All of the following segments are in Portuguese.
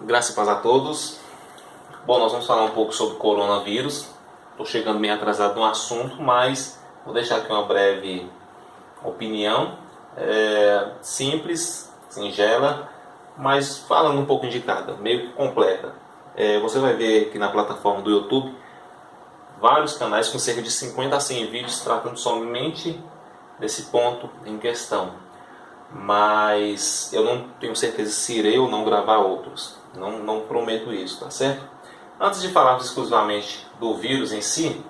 Graça e paz a todos. Bom, nós vamos falar um pouco sobre coronavírus. Estou chegando meio atrasado no assunto, mas vou deixar aqui uma breve opinião. Simples, singela, mas falando um pouco de cada, meio que completa. Você vai ver aqui na plataforma do YouTube vários canais com cerca de 50 a 100 vídeos tratando somente desse ponto em questão. Mas eu não tenho certeza se irei ou não gravar outros. Não prometo isso, tá certo? Antes de falarmos exclusivamente do vírus em si,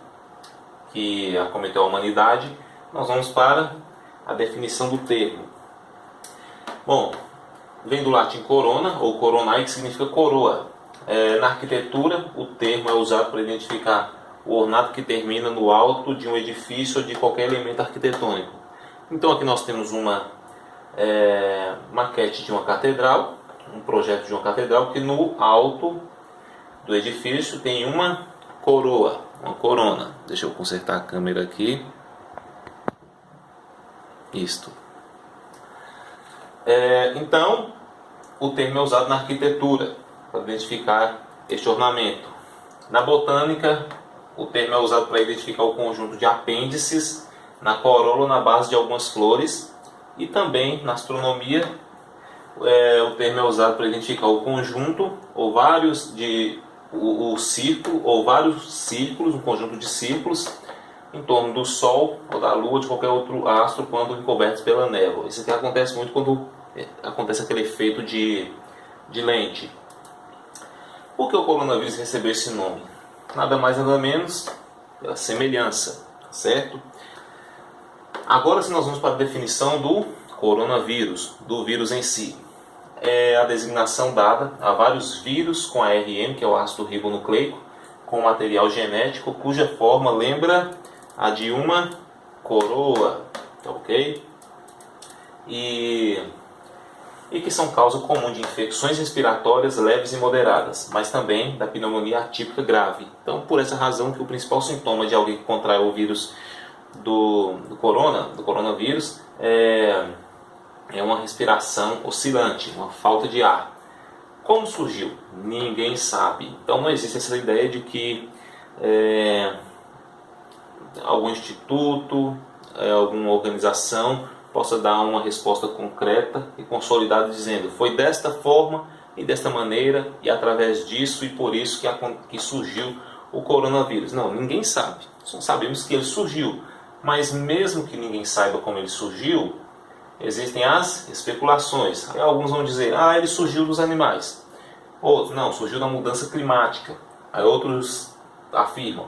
que acometeu a humanidade, nós vamos para a definição do termo. Bom, vem do latim corona, ou coronae, que significa coroa. Na arquitetura, o termo é usado para identificar o ornato que termina no alto de um edifício ou de qualquer elemento arquitetônico. Então aqui nós temos uma maquete de uma catedral, um projeto de uma catedral, que no alto do edifício tem uma coroa, uma corona. Deixa eu consertar a câmera aqui. Isto. Então, o termo é usado na arquitetura para identificar este ornamento. Na botânica, o termo é usado para identificar o conjunto de apêndices na corola ou na base de algumas flores. E também na astronomia, o termo é usado para identificar o conjunto ou vários círculo ou vários círculos, um conjunto de círculos em torno do Sol ou da Lua ou de qualquer outro astro quando encobertos pela névoa. Isso aqui acontece muito quando acontece aquele efeito de lente. Por que o coronavírus recebeu esse nome? Nada mais nada menos pela semelhança, certo? Agora sim nós vamos para a definição do coronavírus, do vírus em si. É a designação dada a vários vírus com ARN, que é o ácido ribonucleico, com material genético cuja forma lembra a de uma coroa, ok? E que são causa comum de infecções respiratórias leves e moderadas, mas também da pneumonia atípica grave. Então, por essa razão que o principal sintoma de alguém que contrai o vírus do coronavírus é uma respiração oscilante, uma falta de ar. Como surgiu? Ninguém sabe. Então não existe essa ideia de que algum instituto, alguma organização possa dar uma resposta concreta e consolidada dizendo foi desta forma e desta maneira e através disso e por isso que surgiu o coronavírus. Não, ninguém sabe. Só sabemos que ele surgiu. Mas mesmo que ninguém saiba como ele surgiu, existem as especulações. Aí alguns vão dizer, ele surgiu dos animais. Outros, não, surgiu da mudança climática. Aí outros afirmam,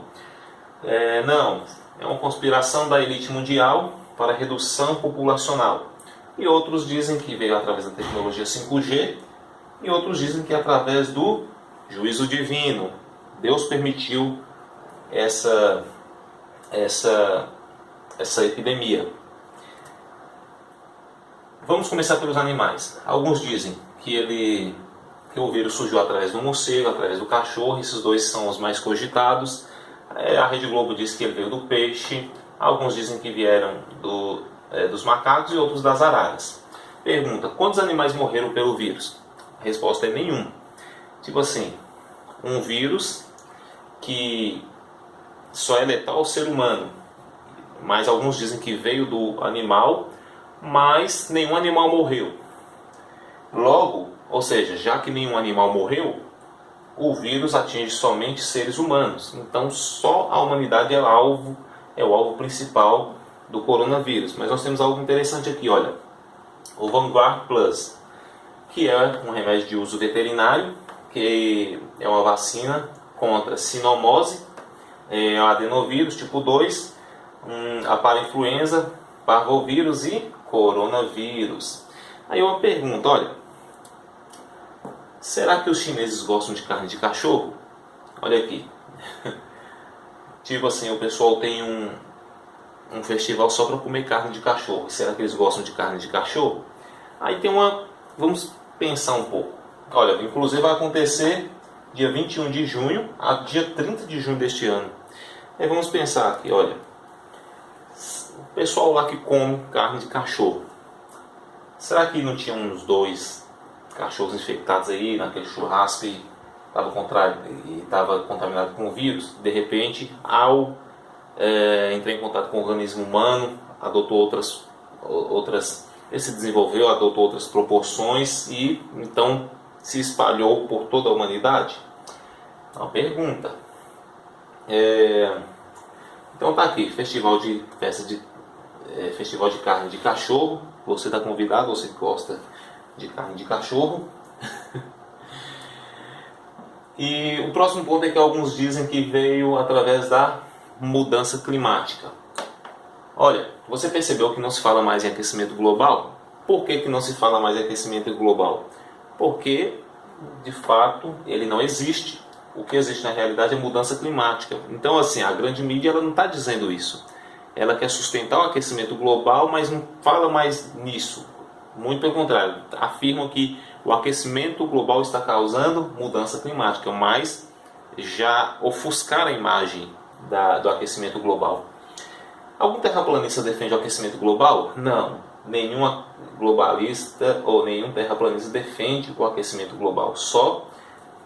não, é uma conspiração da elite mundial para a redução populacional. E outros dizem que veio através da tecnologia 5G. E outros dizem que através do juízo divino. Deus permitiu essa epidemia. Vamos começar pelos animais. Alguns dizem que o vírus surgiu através do morcego, através do cachorro. Esses dois são os mais cogitados. A Rede Globo diz que ele veio do peixe. Alguns dizem que vieram dos macacos e outros das araras. Pergunta, quantos animais morreram pelo vírus? A resposta é nenhum. Tipo assim, um vírus que só é letal ao ser humano. Mas alguns dizem que veio do animal, mas nenhum animal morreu. Logo, ou seja, já que nenhum animal morreu, o vírus atinge somente seres humanos. Então só a humanidade é o alvo principal do coronavírus. Mas nós temos algo interessante aqui, olha. O Vanguard Plus, que é um remédio de uso veterinário, que é uma vacina contra sinomose, adenovírus tipo 2, a parainfluenza, parvovírus e coronavírus. Aí uma pergunta, olha, será que os chineses gostam de carne de cachorro? Olha aqui. Tipo assim, o pessoal tem um festival só para comer carne de cachorro. Será que eles gostam de carne de cachorro? Aí tem vamos pensar um pouco. Olha, inclusive vai acontecer dia 21 de junho a dia 30 de junho deste ano. Aí vamos pensar aqui, olha. O pessoal lá que come carne de cachorro, será que não tinha uns 2 cachorros infectados aí naquele churrasco e estava contaminado com o vírus. De repente, ao entrar em contato com o organismo humano, adotou outras, ele se desenvolveu, adotou outras proporções e então se espalhou por toda a humanidade? Uma pergunta. Então tá aqui, festival de carne de cachorro. Você está convidado, você que gosta de carne de cachorro. E o próximo ponto é que alguns dizem que veio através da mudança climática. Olha, você percebeu que não se fala mais em aquecimento global? Por que não se fala mais em aquecimento global? Porque, de fato, ele não existe. O que existe na realidade é mudança climática. Então, assim, a grande mídia ela não está dizendo isso. Ela quer sustentar o aquecimento global, mas não fala mais nisso. Muito pelo contrário, afirmam que o aquecimento global está causando mudança climática, mas já ofuscaram a imagem do aquecimento global. Algum terraplanista defende o aquecimento global? Não. Nenhum globalista ou nenhum terraplanista defende o aquecimento global. Só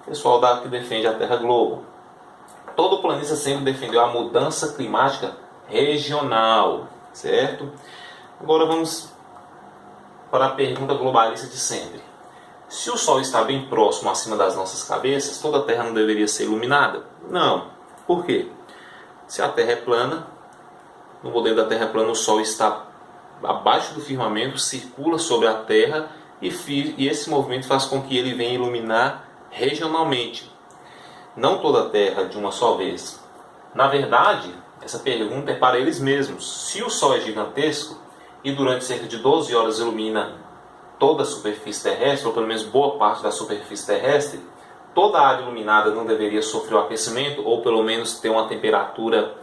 o pessoal que defende a Terra Globo. Todo planista sempre defendeu a mudança climática regional, certo? Agora vamos para a pergunta globalista de sempre. Se o Sol está bem próximo acima das nossas cabeças, toda a Terra não deveria ser iluminada? Não. Por quê? Se a Terra é plana, no modelo da Terra plana, o Sol está abaixo do firmamento, circula sobre a Terra e esse movimento faz com que ele venha iluminar regionalmente, não toda a Terra de uma só vez. Na verdade, essa pergunta é para eles mesmos. Se o Sol é gigantesco e durante cerca de 12 horas ilumina toda a superfície terrestre, ou pelo menos boa parte da superfície terrestre, toda a área iluminada não deveria sofrer o aquecimento, ou pelo menos ter uma temperatura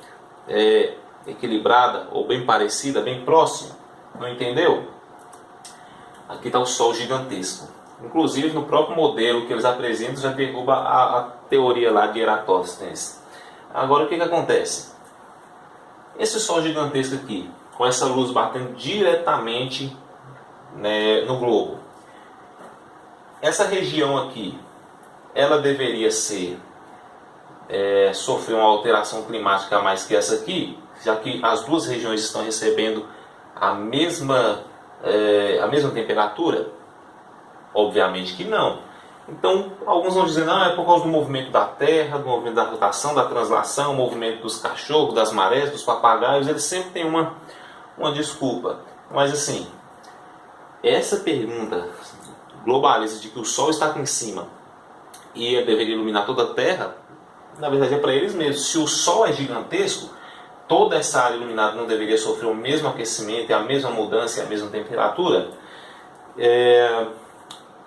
equilibrada, ou bem parecida, bem próxima? Não entendeu? Aqui está o Sol gigantesco. Inclusive, no próprio modelo que eles apresentam, já derruba a teoria lá de Eratóstenes. Agora, o que acontece? Esse Sol gigantesco aqui, com essa luz batendo diretamente, né, no globo, essa região aqui, ela deveria sofrer uma alteração climática a mais que essa aqui, já que as duas regiões estão recebendo a mesma temperatura? Obviamente que não. Então, alguns vão dizer, não, é por causa do movimento da Terra, do movimento da rotação, da translação, o movimento dos cachorros, das marés, dos papagaios. Eles sempre têm uma desculpa. Mas assim, essa pergunta globalista de que o Sol está aqui em cima e ele deveria iluminar toda a Terra, na verdade é para eles mesmos. Se o Sol é gigantesco, toda essa área iluminada não deveria sofrer o mesmo aquecimento, a mesma mudança e a mesma temperatura?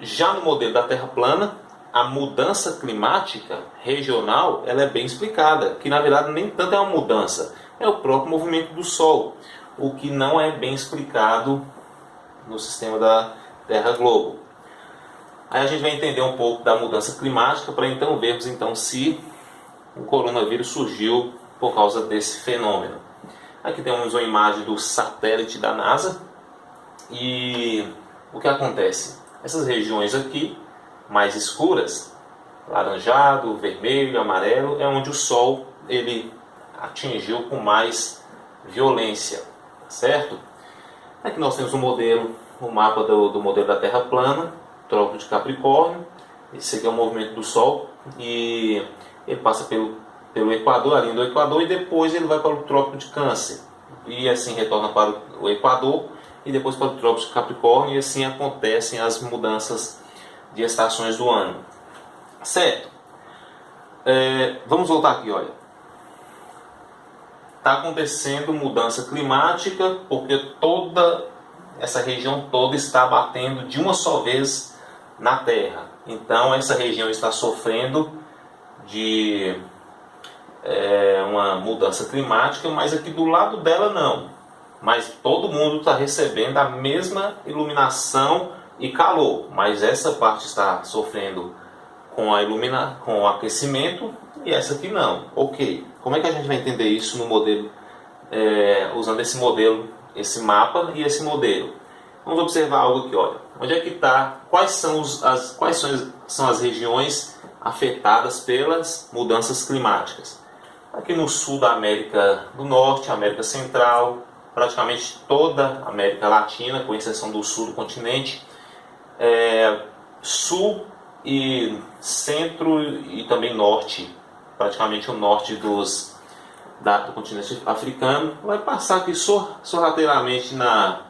Já no modelo da Terra plana, a mudança climática regional ela é bem explicada, que na verdade nem tanto é uma mudança, é o próprio movimento do Sol, o que não é bem explicado no sistema da Terra Globo. Aí a gente vai entender um pouco da mudança climática para então vermos se o coronavírus surgiu por causa desse fenômeno. Aqui temos uma imagem do satélite da NASA e o que acontece? Essas regiões aqui, mais escuras, laranjado, vermelho, amarelo, é onde o Sol ele atingiu com mais violência, certo? Aqui nós temos o mapa do modelo da Terra plana, Trópico de Capricórnio. Esse aqui é o movimento do Sol e ele passa pelo Equador, a linha do Equador, e depois ele vai para o Trópico de Câncer e assim retorna para o Equador e depois para o Trópico de Capricórnio, e assim acontecem as mudanças de estações do ano, certo? Vamos voltar aqui, olha. Está acontecendo mudança climática porque toda essa região toda está batendo de uma só vez na Terra. Então essa região está sofrendo de uma mudança climática, mas aqui do lado dela não. Mas todo mundo está recebendo a mesma iluminação e calor, mas essa parte está sofrendo com o aquecimento e essa aqui não. Ok, como é que a gente vai entender isso no modelo, usando esse modelo, esse mapa e esse modelo? Vamos observar algo aqui, olha. Onde é que está? Quais são as regiões afetadas pelas mudanças climáticas? Aqui no sul da América do Norte, América Central, praticamente toda a América Latina, com exceção do sul do continente, sul e centro e também norte, praticamente o norte do continente africano, vai passar aqui sorrateiramente na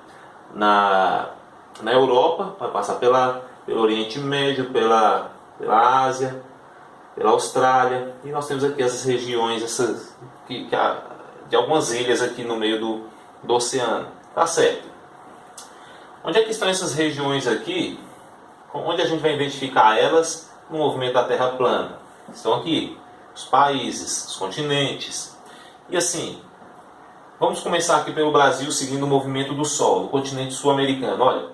Europa, vai passar pelo Oriente Médio, pela Ásia, pela Austrália, e nós temos aqui essas regiões de algumas ilhas aqui no meio do oceano. Tá certo. Onde é que estão essas regiões aqui? Onde a gente vai identificar elas no movimento da Terra plana? Estão aqui os países, os continentes. E assim, vamos começar aqui pelo Brasil, seguindo o movimento do Sol, do continente sul-americano. Olha,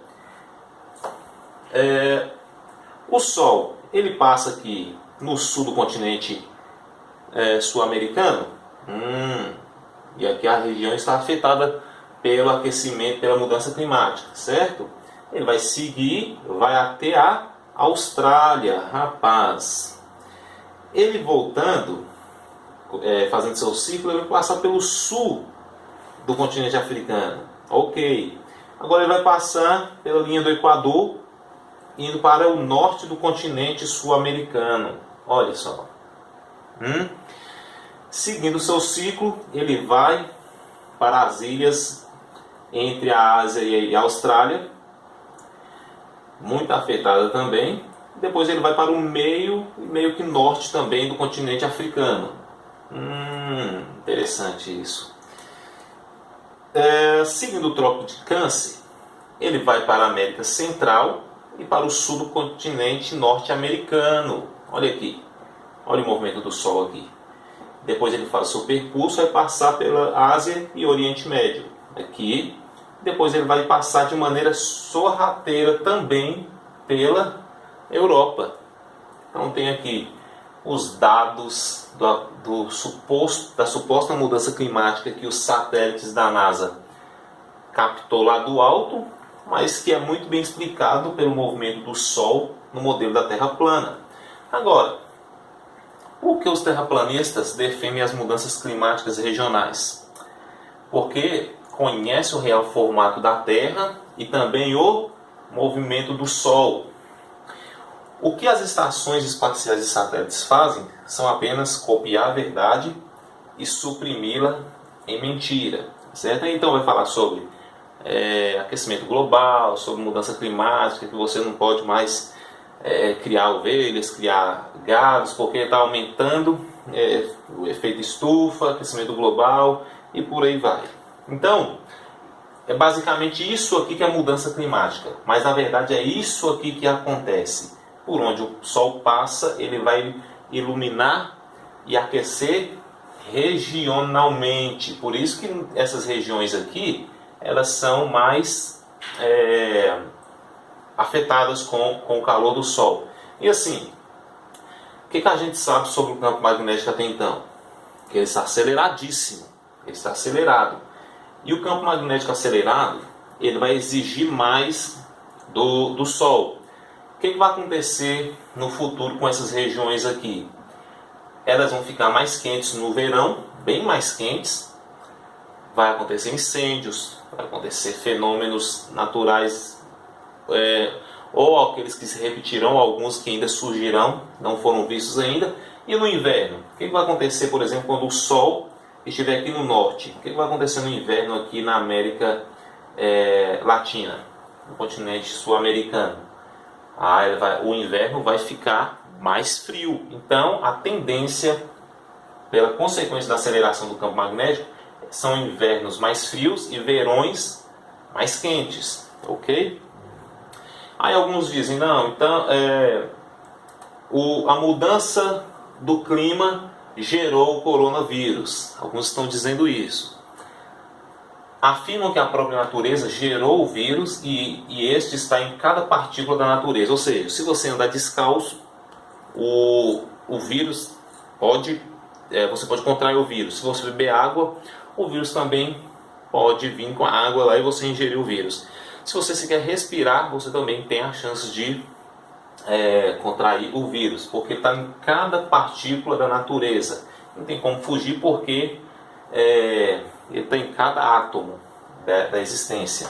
o Sol, ele passa aqui no sul do continente sul-americano, e aqui a região está afetada pelo aquecimento, pela mudança climática, certo? Ele vai seguir, vai até a Austrália, rapaz. Ele voltando, fazendo seu ciclo, ele vai passar pelo sul do continente africano. Ok. Agora ele vai passar pela linha do Equador, indo para o norte do continente sul-americano. Olha só. Seguindo o seu ciclo, ele vai para as ilhas entre a Ásia e a Austrália, muito afetada também. Depois ele vai para o meio que norte também do continente africano. Interessante isso. Seguindo o Trópico de Câncer, ele vai para a América Central e para o sul do continente norte-americano. Olha aqui, olha o movimento do Sol aqui. Depois ele faz o seu percurso, vai passar pela Ásia e Oriente Médio. Aqui, depois ele vai passar de maneira sorrateira também pela Europa. Então tem aqui os dados da suposta mudança climática que os satélites da NASA captou lá do alto, mas que é muito bem explicado pelo movimento do Sol no modelo da Terra plana. Agora, por que os terraplanistas defendem as mudanças climáticas regionais? Porque conhece o real formato da Terra e também o movimento do Sol. O que as estações espaciais e satélites fazem são apenas copiar a verdade e suprimi-la em mentira, certo? Então vai falar sobre aquecimento global, sobre mudança climática, que você não pode mais criar ovelhas, criar gados, porque está aumentando o efeito estufa, aquecimento global e por aí vai. Então, é basicamente isso aqui que é a mudança climática, mas na verdade é isso aqui que acontece. Por onde o Sol passa, ele vai iluminar e aquecer regionalmente. Por isso que essas regiões aqui, elas são mais afetadas com o calor do Sol. E assim, o que a gente sabe sobre o campo magnético até então? Que ele está aceleradíssimo, ele está acelerado. E o campo magnético acelerado, ele vai exigir mais do Sol. O que vai acontecer no futuro com essas regiões aqui? Elas vão ficar mais quentes no verão, bem mais quentes. Vai acontecer incêndios, vai acontecer fenômenos naturais, ou aqueles que se repetirão, alguns que ainda surgirão, não foram vistos ainda. E no inverno? O que vai acontecer, por exemplo, quando o Sol estiver aqui no norte? O que vai acontecer no inverno aqui na América Latina, no continente sul-americano? O inverno vai ficar mais frio. Então, a tendência, pela consequência da aceleração do campo magnético, são invernos mais frios e verões mais quentes, ok? Aí alguns dizem, não, então a mudança do clima gerou o coronavírus. Alguns estão dizendo isso. Afirmam que a própria natureza gerou o vírus e este está em cada partícula da natureza. Ou seja, se você andar descalço, o vírus você pode contrair o vírus. Se você beber água, o vírus também pode vir com a água lá e você ingerir o vírus. Se você sequer respirar, você também tem a chance de contrair o vírus, porque está em cada partícula da natureza. Não tem como fugir, porque ele está em cada átomo da existência.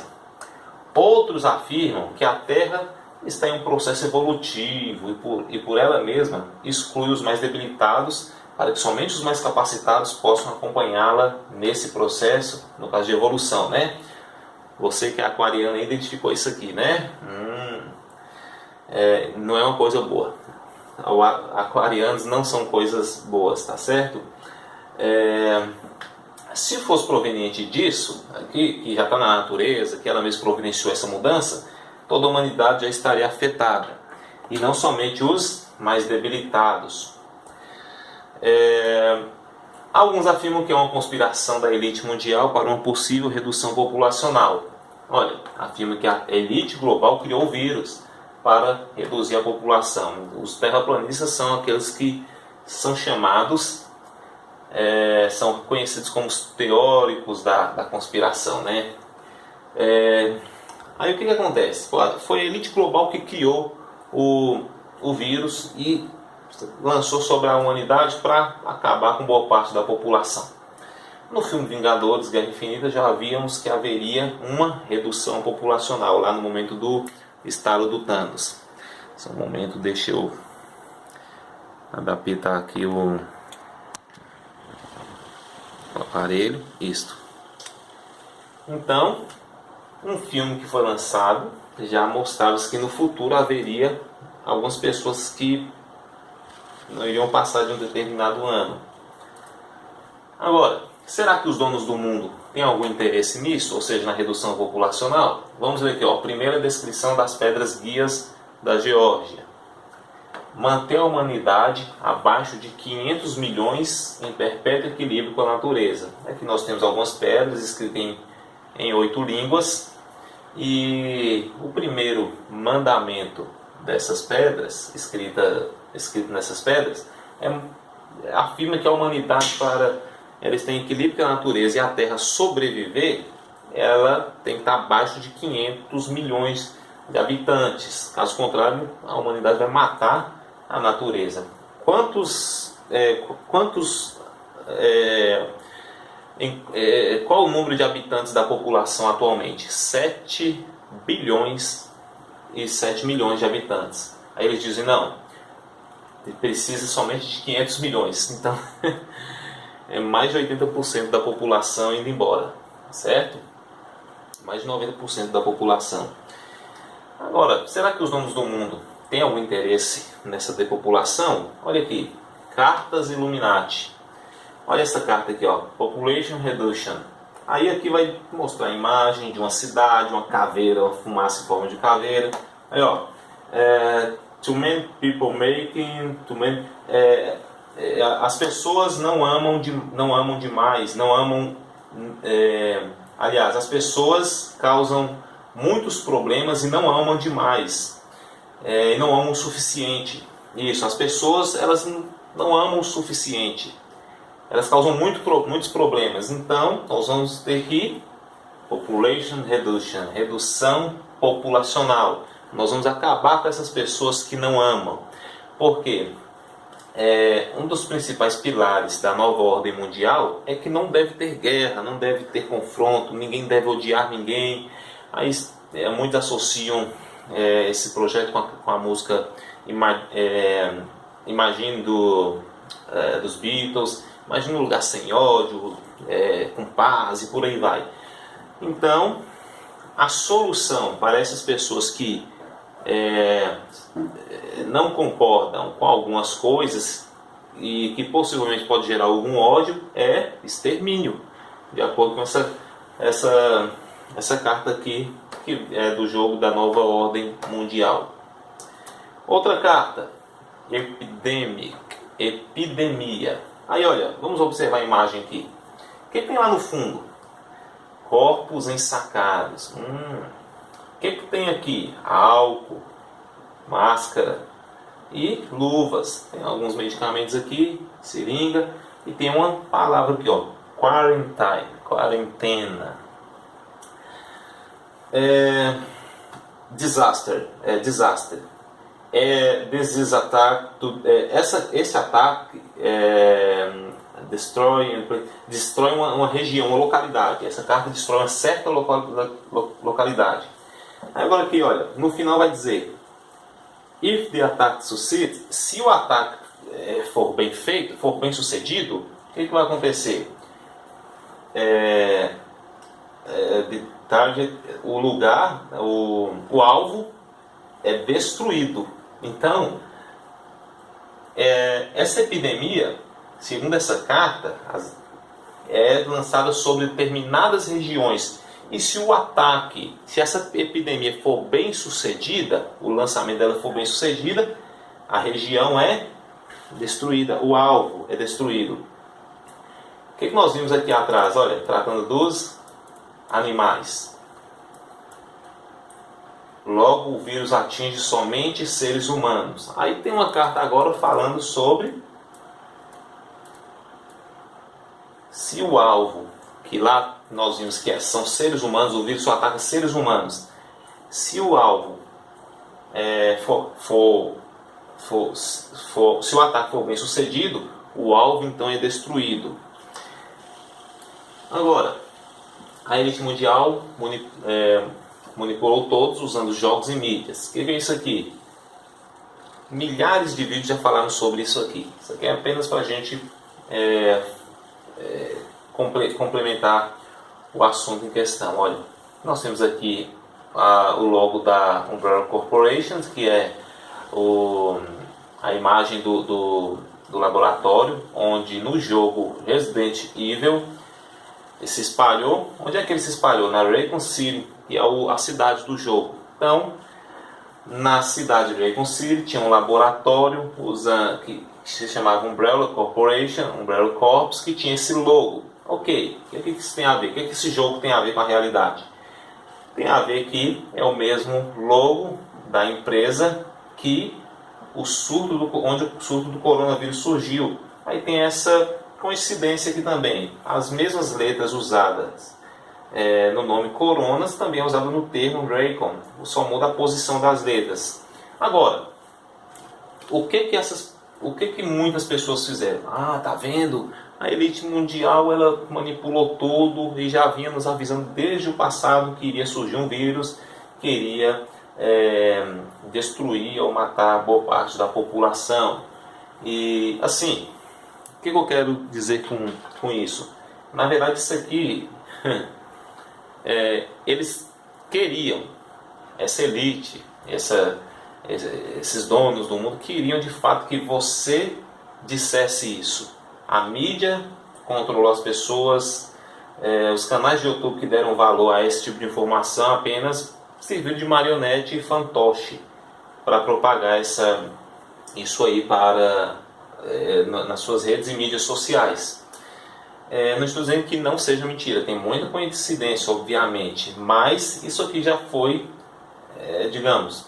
Outros afirmam que a Terra está em um processo evolutivo e por ela mesma exclui os mais debilitados, para que somente os mais capacitados possam acompanhá-la nesse processo, no caso de evolução, né? Você que é aquariano identificou isso aqui, né? Não é uma coisa boa. Aquarianos não são coisas boas, tá certo? Se fosse proveniente disso, que já está na natureza, que ela mesma providenciou essa mudança, toda a humanidade já estaria afetada. E não somente os mais debilitados. Alguns afirmam que é uma conspiração da elite mundial para uma possível redução populacional. Olha, afirma que a elite global criou o vírus para reduzir a população. Os terraplanistas são aqueles que são chamados, são conhecidos como os teóricos da conspiração, né? Aí o que acontece? Foi a elite global que criou o vírus e lançou sobre a humanidade para acabar com boa parte da população. No filme Vingadores, Guerra Infinita, já víamos que haveria uma redução populacional lá no momento do estalo do Thanos. Só um momento, deixa eu adaptar aqui o aparelho. Isto. Então, um filme que foi lançado já mostrava que no futuro haveria algumas pessoas que não iriam passar de um determinado ano. Agora, será que os donos do mundo têm algum interesse nisso, ou seja, na redução populacional? Vamos ver aqui, primeira descrição das pedras guias da Geórgia. Manter a humanidade abaixo de 500 milhões em perpétuo equilíbrio com a natureza. Aqui nós temos algumas pedras escritas em 8 línguas, e o primeiro mandamento dessas pedras, escrito nessas pedras, afirma que a humanidade, para ela estar em equilíbrio com a natureza e a Terra sobreviver, ela tem que estar abaixo de 500 milhões de habitantes. Caso contrário, a humanidade vai matar a natureza. Qual o número de habitantes da população atualmente? 7 bilhões e 7 milhões de habitantes. Aí eles dizem, não, precisa somente de 500 milhões. Então, é mais de 80% da população indo embora, certo? Mais de 90% da população. Agora, será que os donos do mundo têm algum interesse nessa depopulação? Olha aqui, Cartas Illuminati. Olha essa carta aqui, Population Reduction. Aí aqui vai mostrar a imagem de uma cidade, uma caveira, uma fumaça em forma de caveira. Aí, too many people making, as pessoas não amam demais, aliás, as pessoas causam muitos problemas e não amam demais, e não amam o suficiente. Isso, as pessoas, elas não amam o suficiente, elas causam muitos problemas. Então nós vamos ter que population reduction, redução populacional. Nós vamos acabar com essas pessoas que não amam. Por quê? Um dos principais pilares da nova ordem mundial é que não deve ter guerra, não deve ter confronto, ninguém deve odiar ninguém. Aí muitos associam esse projeto com a música Imagine dos Beatles. Imagine um lugar sem ódio, com paz e por aí vai. Então, a solução para essas pessoas que não concordam com algumas coisas e que possivelmente pode gerar algum ódio é extermínio, de acordo com essa carta aqui, que é do jogo da nova ordem mundial. Outra carta, epidemia. Aí olha, vamos observar a imagem aqui. O que tem lá no fundo? Corpos ensacados. O que tem aqui? Álcool, máscara e luvas. Tem alguns medicamentos aqui, seringa, e tem uma palavra aqui, quarantine, quarentena. Disaster. This is attack esse ataque destrói uma região, uma localidade. Essa carta destrói uma certa localidade. Agora aqui, olha, no final vai dizer: if the attack succeeds, se o ataque for bem feito, for bem sucedido, o que vai acontecer? The target, o lugar, o alvo é destruído. Então, essa epidemia, segundo essa carta, é lançada sobre determinadas regiões. E se o ataque, se essa epidemia for bem sucedida, o lançamento dela for bem sucedida, a região é destruída, o alvo é destruído. O que nós vimos aqui atrás? Olha, tratando dos animais. Logo, o vírus atinge somente seres humanos. Aí tem uma carta agora falando sobre se o alvo, que lá nós vimos que são seres humanos, o vírus só ataca seres humanos. Se o alvo se o ataque for bem sucedido, o alvo então é destruído. Agora, a elite mundial manipulou todos usando jogos e mídias. O que é isso aqui? Milhares de vídeos já falaram sobre isso aqui. Isso aqui é apenas para a gente complementar o assunto em questão. Olha, nós temos aqui o logo da Umbrella Corporation, que é a imagem do laboratório, onde no jogo Resident Evil se espalhou. Onde é que ele se espalhou? Na Raccoon City, que é a cidade do jogo. Então, na cidade de Raccoon City tinha um laboratório que se chamava Umbrella Corporation, Umbrella Corps, que tinha esse logo. Ok, o que isso tem a ver? O que esse jogo tem a ver com a realidade? Tem a ver que é o mesmo logo da empresa que onde o surto do coronavírus surgiu. Aí tem essa coincidência aqui também. As mesmas letras usadas no nome Coronas também é usado no termo Raycon. Só muda a posição das letras. Agora, o que muitas pessoas fizeram? Ah, tá vendo? A elite mundial ela manipulou tudo e já vinha nos avisando desde o passado que iria surgir um vírus que iria destruir ou matar boa parte da população. E assim, o que eu quero dizer com isso? Na verdade, isso aqui eles queriam, essa elite, esses donos do mundo queriam de fato que você dissesse isso. A mídia controlou as pessoas, os canais de YouTube que deram valor a esse tipo de informação apenas serviu de marionete e fantoche para propagar isso aí nas suas redes e mídias sociais. Não estou dizendo que não seja mentira, tem muita coincidência, obviamente, mas isso aqui já foi, digamos,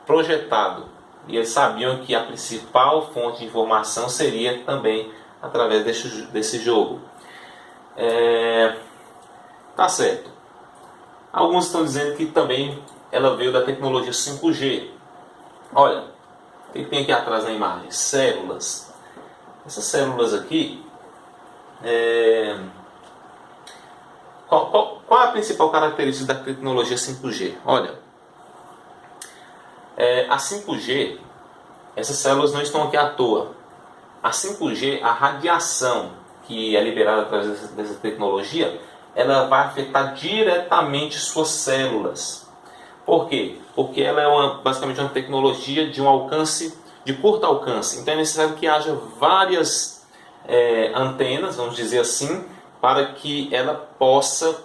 projetado. E eles sabiam que a principal fonte de informação seria também através desse jogo. Tá certo. Alguns estão dizendo que também ela veio da tecnologia 5G. Olha, o que tem aqui atrás na imagem? Células. Essas células aqui, qual é a principal característica da tecnologia 5G? Olha, a 5G, essas células não estão aqui à toa. A 5G, a radiação que é liberada através dessa tecnologia, ela vai afetar diretamente suas células. Por quê? Porque ela é basicamente uma tecnologia de curto alcance. Então é necessário que haja várias antenas, vamos dizer assim, para que ela possa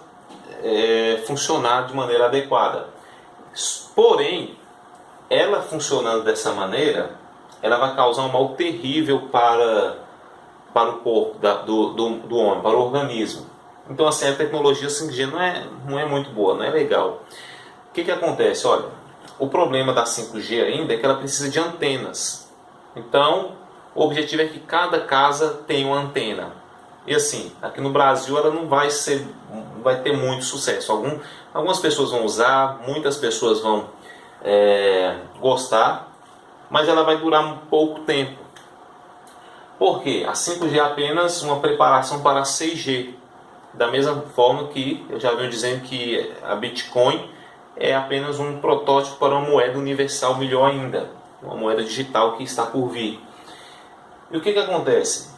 funcionar de maneira adequada. Porém, ela funcionando dessa maneira, ela vai causar um mal terrível para o corpo do homem, para o organismo. Então assim, a tecnologia 5G não é muito boa, não é legal. O que acontece? Olha, o problema da 5G ainda é que ela precisa de antenas. Então, o objetivo é que cada casa tenha uma antena. E assim, aqui no Brasil ela não vai ser vai ter muito sucesso. Algumas pessoas vão usar, muitas pessoas vão gostar, mas ela vai durar um pouco tempo. Por quê? A 5G é apenas uma preparação para a 6G. Da mesma forma que eu já venho dizendo que a Bitcoin é apenas um protótipo para uma moeda universal melhor ainda, uma moeda digital que está por vir. E o que acontece?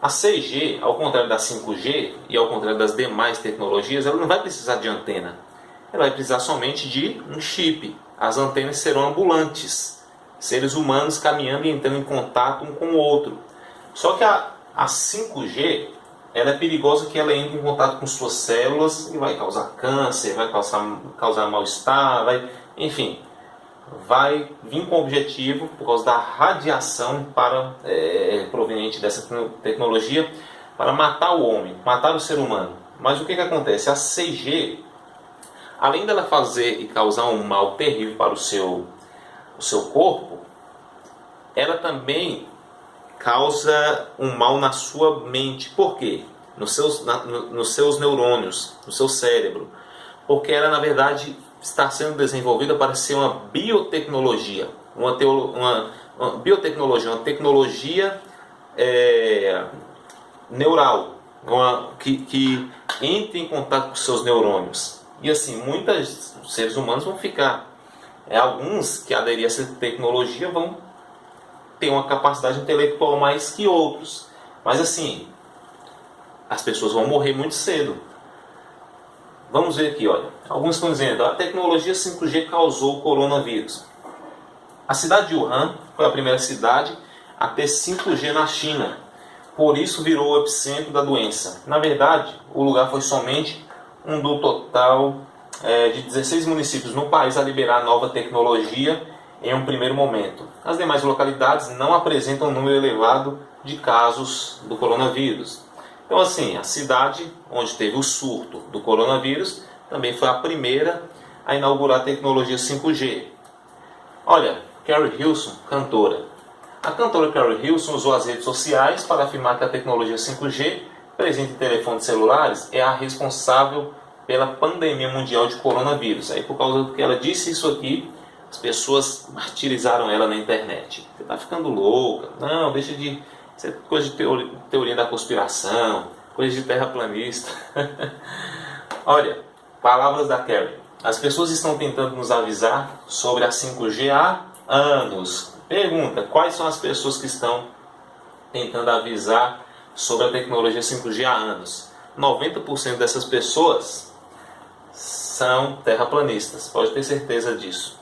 A 6G, ao contrário da 5G e ao contrário das demais tecnologias, ela não vai precisar de antena. Ela vai precisar somente de um chip. As antenas serão ambulantes, seres humanos caminhando e entrando em contato um com o outro. Só que a 5G, ela é perigosa que ela entre em contato com suas células e vai causar câncer, vai causar mal-estar, enfim, vai vir com o objetivo, por causa da radiação proveniente dessa tecnologia, para matar o homem, matar o ser humano. Mas o que acontece? A 6G, além dela fazer e causar um mal terrível para o seu corpo, ela também causa um mal na sua mente. Por quê? Nos seus neurônios, no seu cérebro. Porque ela, na verdade, está sendo desenvolvida para ser uma biotecnologia. Uma tecnologia neural, que entre em contato com seus neurônios. E assim, muitos seres humanos vão ficar. Alguns que aderir a essa tecnologia vão ter uma capacidade intelectual mais que outros. Mas assim, as pessoas vão morrer muito cedo. Vamos ver aqui, olha. Alguns estão dizendo, a tecnologia 5G causou o coronavírus. A cidade de Wuhan foi a primeira cidade a ter 5G na China. Por isso virou o epicentro da doença. Na verdade, o lugar foi somente um do total de 16 municípios no país a liberar a nova tecnologia em um primeiro momento. As demais localidades não apresentam um número elevado de casos do coronavírus. Então assim, a cidade onde teve o surto do coronavírus também foi a primeira a inaugurar a tecnologia 5G. Olha, Carrie Hilson, cantora. A cantora Carrie Hilson usou as redes sociais para afirmar que a tecnologia 5G, presente em telefones celulares, é a responsável pela pandemia mundial de coronavírus. Aí, por causa do que ela disse isso aqui, as pessoas martirizaram ela na internet. Você está ficando louca. Não, deixa de... Isso é coisa de teoria da conspiração, coisa de terraplanista. Olha, palavras da Carrie. As pessoas estão tentando nos avisar sobre a 5G há anos. Pergunta, quais são as pessoas que estão tentando avisar sobre a tecnologia 5G há anos? 90% dessas pessoas são terraplanistas, pode ter certeza disso.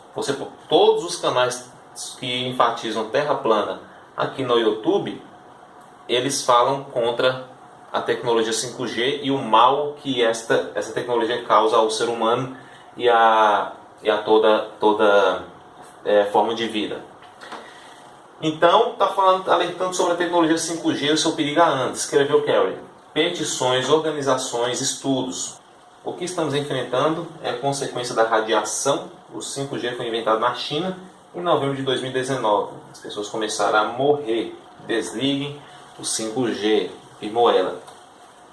Todos os canais que enfatizam terra plana aqui no YouTube, eles falam contra a tecnologia 5G e o mal que essa tecnologia causa ao ser humano e a toda forma de vida. Então, está alertando sobre a tecnologia 5G e o seu perigo há anos, escreveu Carrie. Petições, organizações, estudos. O que estamos enfrentando é a consequência da radiação. O 5G foi inventado na China em novembro de 2019. As pessoas começaram a morrer. Desliguem o 5G, afirmou ela.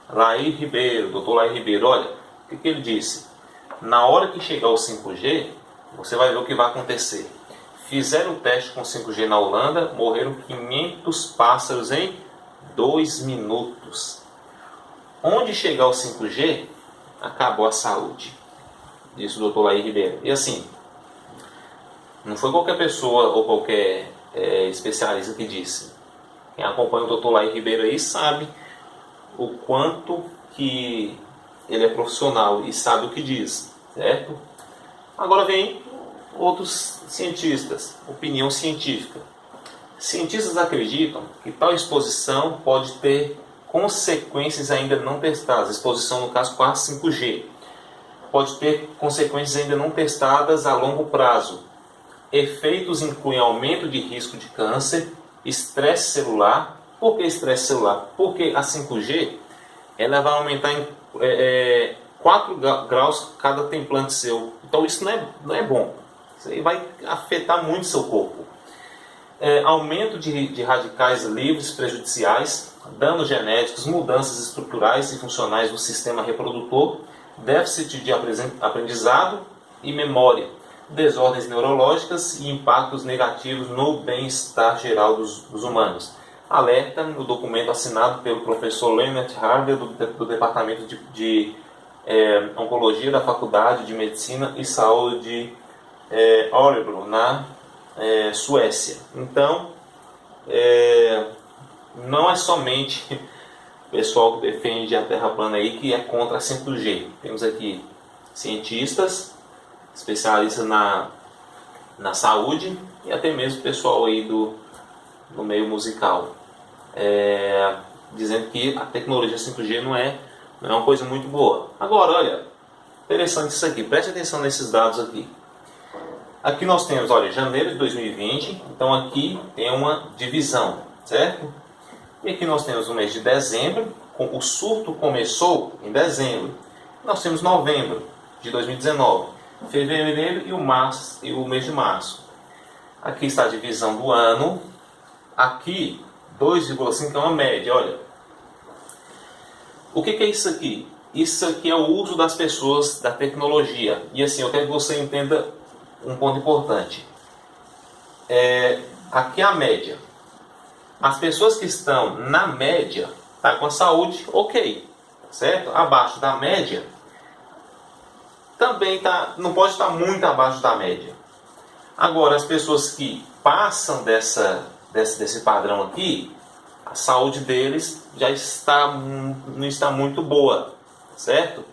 Lair Ribeiro, doutor Lair Ribeiro, olha, o que ele disse? Na hora que chegar o 5G, você vai ver o que vai acontecer. Fizeram o teste com 5G na Holanda, morreram 500 pássaros em 2 minutos. Onde chegar o 5G, acabou a saúde, disse o doutor Lair Ribeiro. E assim, não foi qualquer pessoa ou qualquer especialista que disse. Quem acompanha o doutor Lair Ribeiro aí sabe o quanto que ele é profissional e sabe o que diz, certo? Agora vem outros cientistas, opinião científica. Cientistas acreditam que tal exposição pode ter consequências ainda não testadas. Exposição, no caso, com a 5G. Pode ter consequências ainda não testadas a longo prazo. Efeitos incluem aumento de risco de câncer, estresse celular. Por que estresse celular? Porque a 5G ela vai aumentar em 4 graus cada templante seu. Então isso não é bom. Isso aí vai afetar muito seu corpo. Aumento de radicais livres prejudiciais, danos genéticos, mudanças estruturais e funcionais do sistema reprodutor, déficit de aprendizado e memória, desordens neurológicas e impactos negativos no bem-estar geral dos humanos. Alerta no documento assinado pelo professor Leonard Harvey do Departamento de Oncologia da Faculdade de Medicina e Saúde de Örebro, na Suécia. Então, não é somente o pessoal que defende a Terra plana aí que é contra a 5G. Temos aqui cientistas, especialistas na saúde e até mesmo pessoal aí do meio musical, dizendo que a tecnologia 5G não é uma coisa muito boa. Agora, olha, interessante isso aqui, preste atenção nesses dados aqui. Aqui nós temos, olha, janeiro de 2020, então aqui tem uma divisão, certo? E aqui nós temos o mês de dezembro, o surto começou em dezembro. Nós temos novembro de 2019, fevereiro e o mês de março. Aqui está a divisão do ano. Aqui, 2,5 é uma média, olha. O que é isso aqui? Isso aqui é o uso das pessoas da tecnologia. E assim, eu quero que você entenda um ponto importante. Aqui é a média. As pessoas que estão na média, tá com a saúde ok, certo? Abaixo da média, também não pode estar muito abaixo da média. Agora, as pessoas que passam desse padrão aqui, a saúde deles já não está muito boa, certo?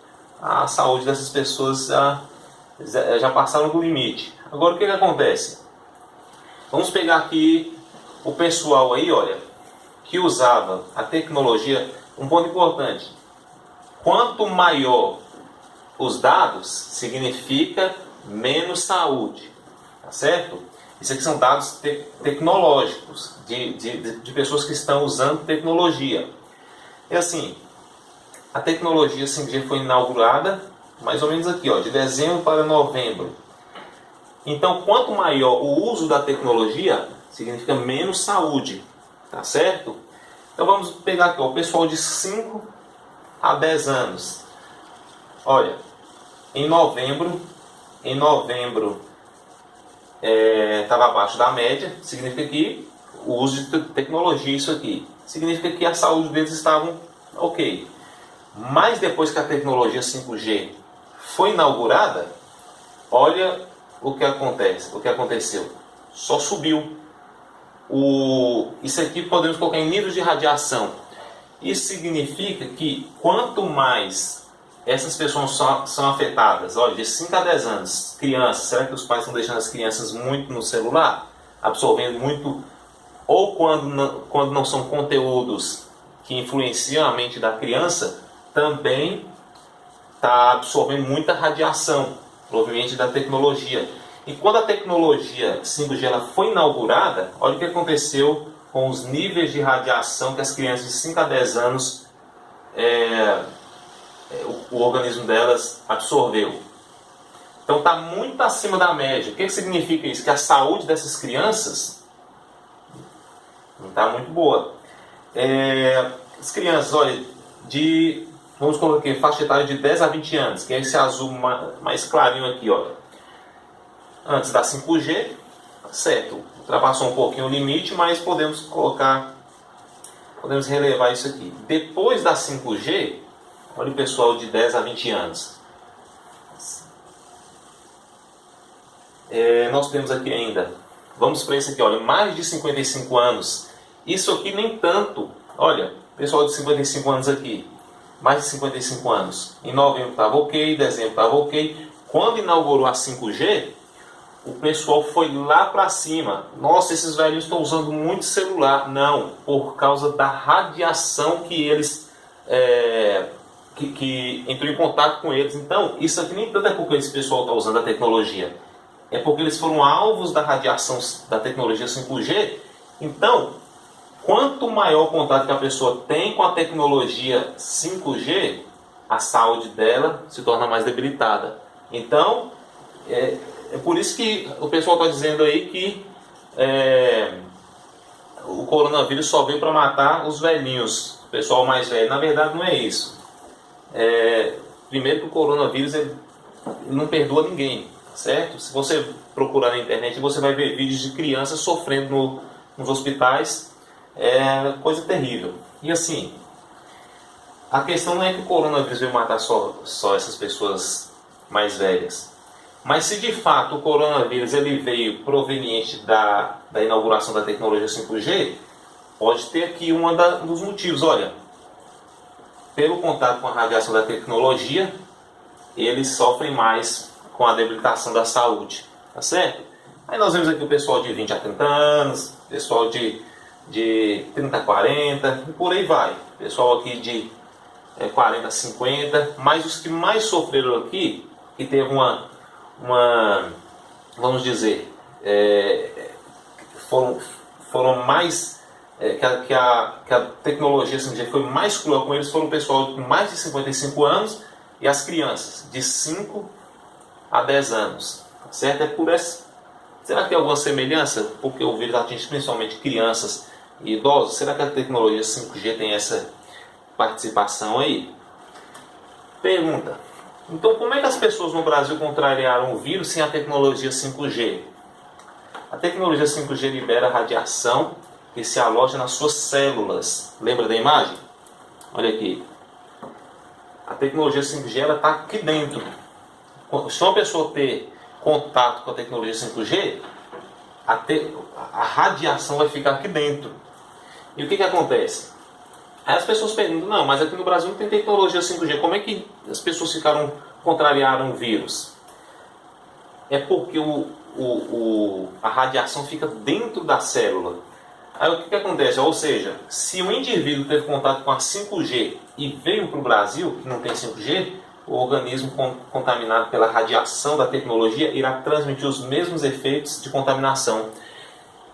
A saúde dessas pessoas já passaram do limite. Agora, o que acontece? Vamos pegar aqui o pessoal aí, olha, que usava a tecnologia. Um ponto importante: quanto maior os dados, significa menos saúde, tá certo? Isso aqui são dados tecnológicos, de pessoas que estão usando tecnologia. E assim, a tecnologia 5G foi inaugurada mais ou menos aqui, ó, de dezembro para novembro. Então, quanto maior o uso da tecnologia, significa menos saúde, tá certo? Então vamos pegar aqui, ó, o pessoal de 5 a 10 anos. Olha, em novembro estava abaixo da média, significa que o uso de tecnologia, isso aqui, significa que a saúde deles estava ok. Mas depois que a tecnologia 5G foi inaugurada, olha o que aconteceu. Só subiu. Isso aqui podemos colocar em níveis de radiação. Isso significa que quanto mais essas pessoas são afetadas, olha, de 5 a 10 anos, crianças, será que os pais estão deixando as crianças muito no celular? Absorvendo muito, ou quando não são conteúdos que influenciam a mente da criança, também está absorvendo muita radiação, proveniente da tecnologia. E quando a tecnologia 5G ela foi inaugurada, olha o que aconteceu com os níveis de radiação que as crianças de 5 a 10 anos, o organismo delas absorveu. Então está muito acima da média. O que significa isso? Que a saúde dessas crianças não está muito boa. As crianças, olha, vamos colocar aqui, faixa etária de 10 a 20 anos, que é esse azul mais clarinho aqui, olha. Antes da 5G, certo, ultrapassou um pouquinho o limite, mas podemos relevar isso aqui. Depois da 5G, olha o pessoal de 10 a 20 anos. Nós temos aqui ainda, vamos para esse aqui, olha, mais de 55 anos. Isso aqui nem tanto, olha, pessoal de 55 anos aqui, mais de 55 anos. Em novembro estava ok, dezembro estava ok. Quando inaugurou a 5G, o pessoal foi lá para cima. Nossa, esses velhos estão usando muito celular. Não, por causa da radiação que eles que entrou em contato com eles. Então, isso aqui nem tanto é porque esse pessoal está usando a tecnologia, é porque eles foram alvos da radiação da tecnologia 5G. Então, quanto maior o contato que a pessoa tem com a tecnologia 5G, a saúde dela se torna mais debilitada. Então, é por isso que o pessoal está dizendo aí que o coronavírus só veio para matar os velhinhos, o pessoal mais velho. Na verdade não é isso. Primeiro que o coronavírus ele não perdoa ninguém, certo? Se você procurar na internet, você vai ver vídeos de crianças sofrendo nos hospitais. É coisa terrível. E assim, a questão não é que o coronavírus veio matar só essas pessoas mais velhas. Mas se de fato o coronavírus ele veio proveniente da inauguração da tecnologia 5G, pode ter aqui dos motivos. Olha, pelo contato com a radiação da tecnologia, eles sofrem mais com a debilitação da saúde, tá certo? Aí nós vemos aqui o pessoal de 20 a 30 anos, pessoal de 30 a 40, e por aí vai. Pessoal aqui de 40 a 50, mas os que mais sofreram aqui, que teve vamos dizer, foram mais, que a tecnologia 5G foi mais cruel com eles, foram o pessoal com mais de 55 anos e as crianças de 5 a 10 anos, certo? Será que tem alguma semelhança? Porque o vírus atinge principalmente crianças e idosos. Será que a tecnologia 5G tem essa participação aí? Pergunta. Então, como é que as pessoas no Brasil contrariaram o vírus sem a tecnologia 5G? A tecnologia 5G libera radiação que se aloja nas suas células. Lembra da imagem? Olha aqui. A tecnologia 5G está aqui dentro. Se uma pessoa ter contato com a tecnologia 5G, a radiação vai ficar aqui dentro. E o que acontece? Aí as pessoas perguntam, não, mas aqui no Brasil não tem tecnologia 5G, como é que as pessoas contrariaram o vírus? É porque a radiação fica dentro da célula. Aí o que acontece? Ou seja, se o indivíduo teve contato com a 5G e veio para o Brasil, que não tem 5G, o organismo contaminado pela radiação da tecnologia irá transmitir os mesmos efeitos de contaminação.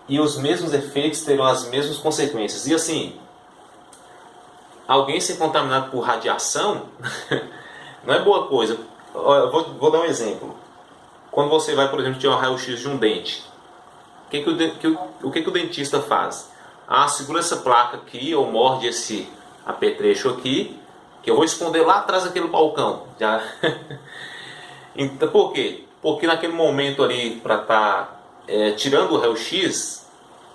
E os mesmos efeitos terão as mesmas consequências. E assim, alguém ser contaminado por radiação não é boa coisa. Vou dar um exemplo. Quando você vai, por exemplo, tirar um raio-x de um dente, o que o dentista faz? Segura essa placa aqui, ou morde esse apetrecho aqui, que eu vou esconder lá atrás daquele balcão. Então, por quê? Porque naquele momento ali, para estar tirando o raio-x,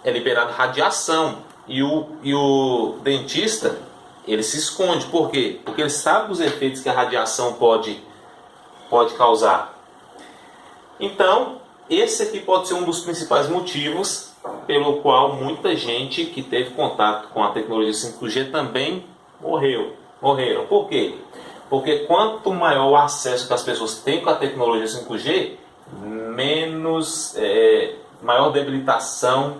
é liberada radiação. E o dentista, ele se esconde. Por quê? Porque ele sabe os efeitos que a radiação pode causar. Então, esse aqui pode ser um dos principais motivos pelo qual muita gente que teve contato com a tecnologia 5G também morreram. Por quê? Porque quanto maior o acesso que as pessoas têm com a tecnologia 5G, maior debilitação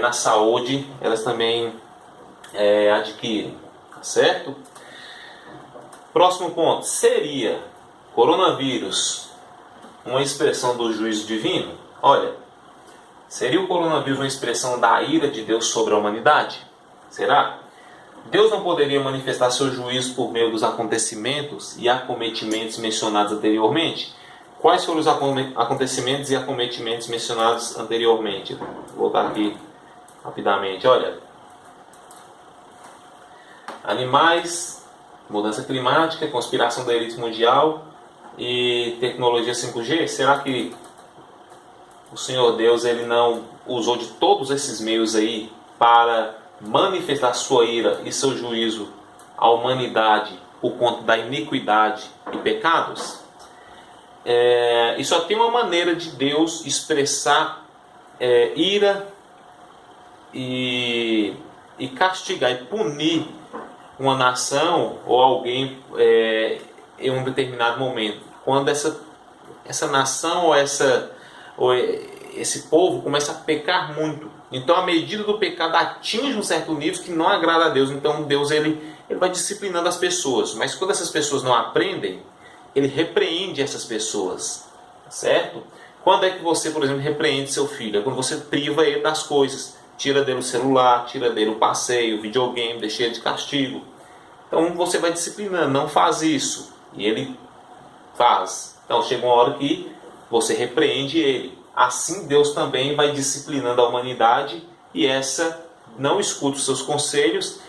na saúde elas também adquirem, certo? Próximo ponto, seria coronavírus uma expressão do juízo divino? Olha, seria o coronavírus uma expressão da ira de Deus sobre a humanidade? Será? Deus não poderia manifestar seu juízo por meio dos acontecimentos e acometimentos mencionados anteriormente? Quais foram os acontecimentos e acometimentos mencionados anteriormente? Vou voltar aqui rapidamente. Olha, animais, mudança climática, conspiração da elite mundial e tecnologia 5G. Será que o Senhor Deus ele não usou de todos esses meios aí para manifestar sua ira e seu juízo à humanidade por conta da iniquidade e pecados? E só tem uma maneira de Deus expressar ira e castigar e punir uma nação ou alguém em um determinado momento, quando essa nação ou esse povo começa a pecar muito. Então a medida do pecado atinge um certo nível que não agrada a Deus. Então Deus ele vai disciplinando as pessoas, mas quando essas pessoas não aprendem, ele repreende essas pessoas, certo? Quando é que você, por exemplo, repreende seu filho? É quando você priva ele das coisas, tira dele o celular, tira dele o passeio, o videogame, deixa ele de castigo. Então você vai disciplinando, não faz isso, e ele faz. Então chega uma hora que você repreende ele. Assim Deus também vai disciplinando a humanidade e essa não escuta os seus conselhos,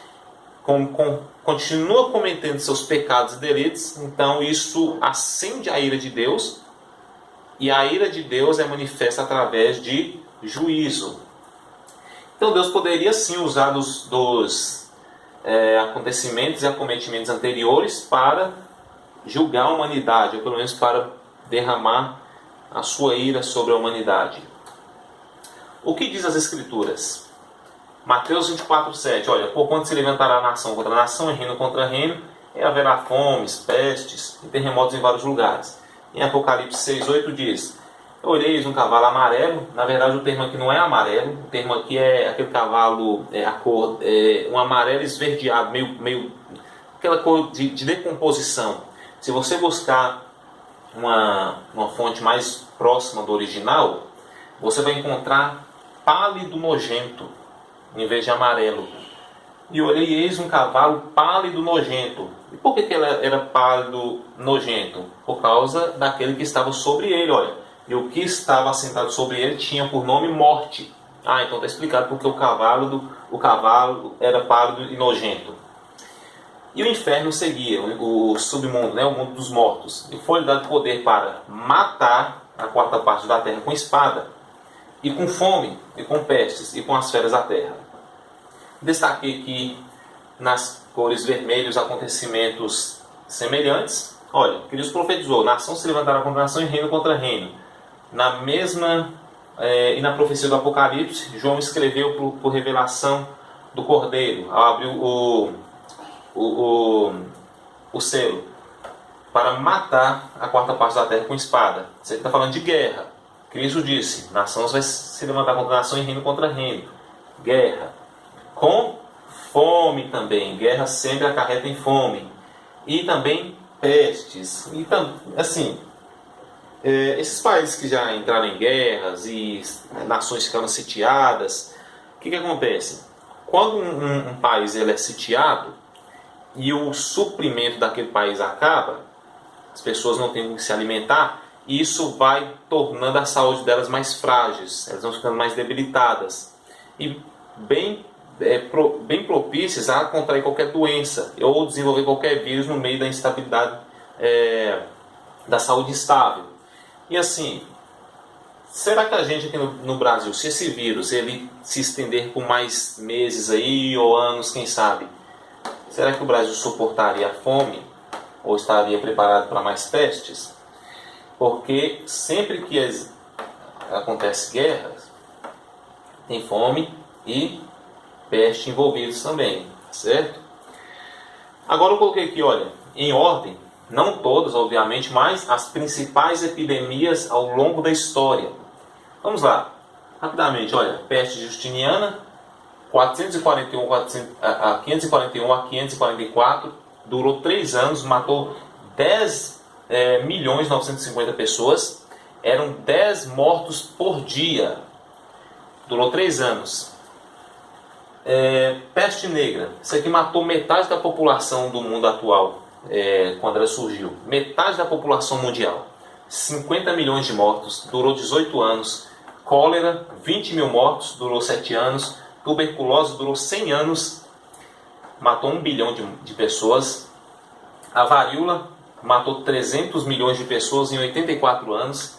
continua cometendo seus pecados e delitos, então isso acende a ira de Deus, e a ira de Deus é manifesta através de juízo. Então Deus poderia sim usar dos acontecimentos e acometimentos anteriores para julgar a humanidade, ou pelo menos para derramar a sua ira sobre a humanidade. O que diz as Escrituras? Mateus 24:7, olha, porquanto se levantará nação contra nação e reino contra reino, e haverá fomes, pestes e terremotos em vários lugares. Em Apocalipse 6:8 diz, olheis um cavalo amarelo, na verdade o termo aqui não é amarelo, o termo aqui é aquele cavalo, a cor, um amarelo esverdeado, meio aquela cor de decomposição. Se você buscar uma fonte mais próxima do original, você vai encontrar pálido nojento, em vez de amarelo. E olhei, eis um cavalo pálido nojento. E por que ele era pálido nojento? Por causa daquele que estava sobre ele, olha. E o que estava assentado sobre ele tinha por nome Morte. Ah, então está explicado porque o cavalo era pálido e nojento. E o inferno seguia, o submundo, o mundo dos mortos. E foi-lhe dado poder para matar a quarta parte da terra com espada, e com fome, e com pestes, e com as feras da terra. Destaquei aqui nas cores vermelhas acontecimentos semelhantes. Olha, que Deus profetizou, nação se levantará contra nação e reino contra reino. Na mesma, e na profecia do Apocalipse, João escreveu por revelação do Cordeiro, ao abrir o selo, para matar a quarta parte da terra com espada. Você está falando de guerra. Cristo disse, nação vai se levantar contra nação e reino contra reino. Guerra. Com fome também. Guerra sempre acarreta em fome. E também pestes. Então, assim, esses países que já entraram em guerras e nações ficaram sitiadas, o que acontece? Quando um país ele é sitiado e o suprimento daquele país acaba, as pessoas não têm que se alimentar, e isso vai tornando a saúde delas mais frágeis, elas vão ficando mais debilitadas e bem propícias a contrair qualquer doença ou desenvolver qualquer vírus no meio da instabilidade da saúde instável. E assim, será que a gente aqui no Brasil, se esse vírus ele se estender por mais meses aí ou anos, quem sabe, será que o Brasil suportaria a fome ou estaria preparado para mais pestes? Porque sempre que acontece guerras, tem fome e peste envolvidos também, certo? Agora eu coloquei aqui, olha, em ordem, não todas, obviamente, mas as principais epidemias ao longo da história. Vamos lá, rapidamente, olha, peste justiniana, 441 a 544, durou 3 anos, matou 10.950.000 pessoas, eram 10 mortos por dia, durou 3 anos. Peste negra, isso aqui matou metade da população do mundo atual, quando ela surgiu, metade da população mundial, 50 milhões de mortos, durou 18 anos. Cólera, 20 mil mortos, durou 7 anos. Tuberculose durou 100 anos, matou 1 bilhão de pessoas. A varíola matou 300 milhões de pessoas em 84 anos.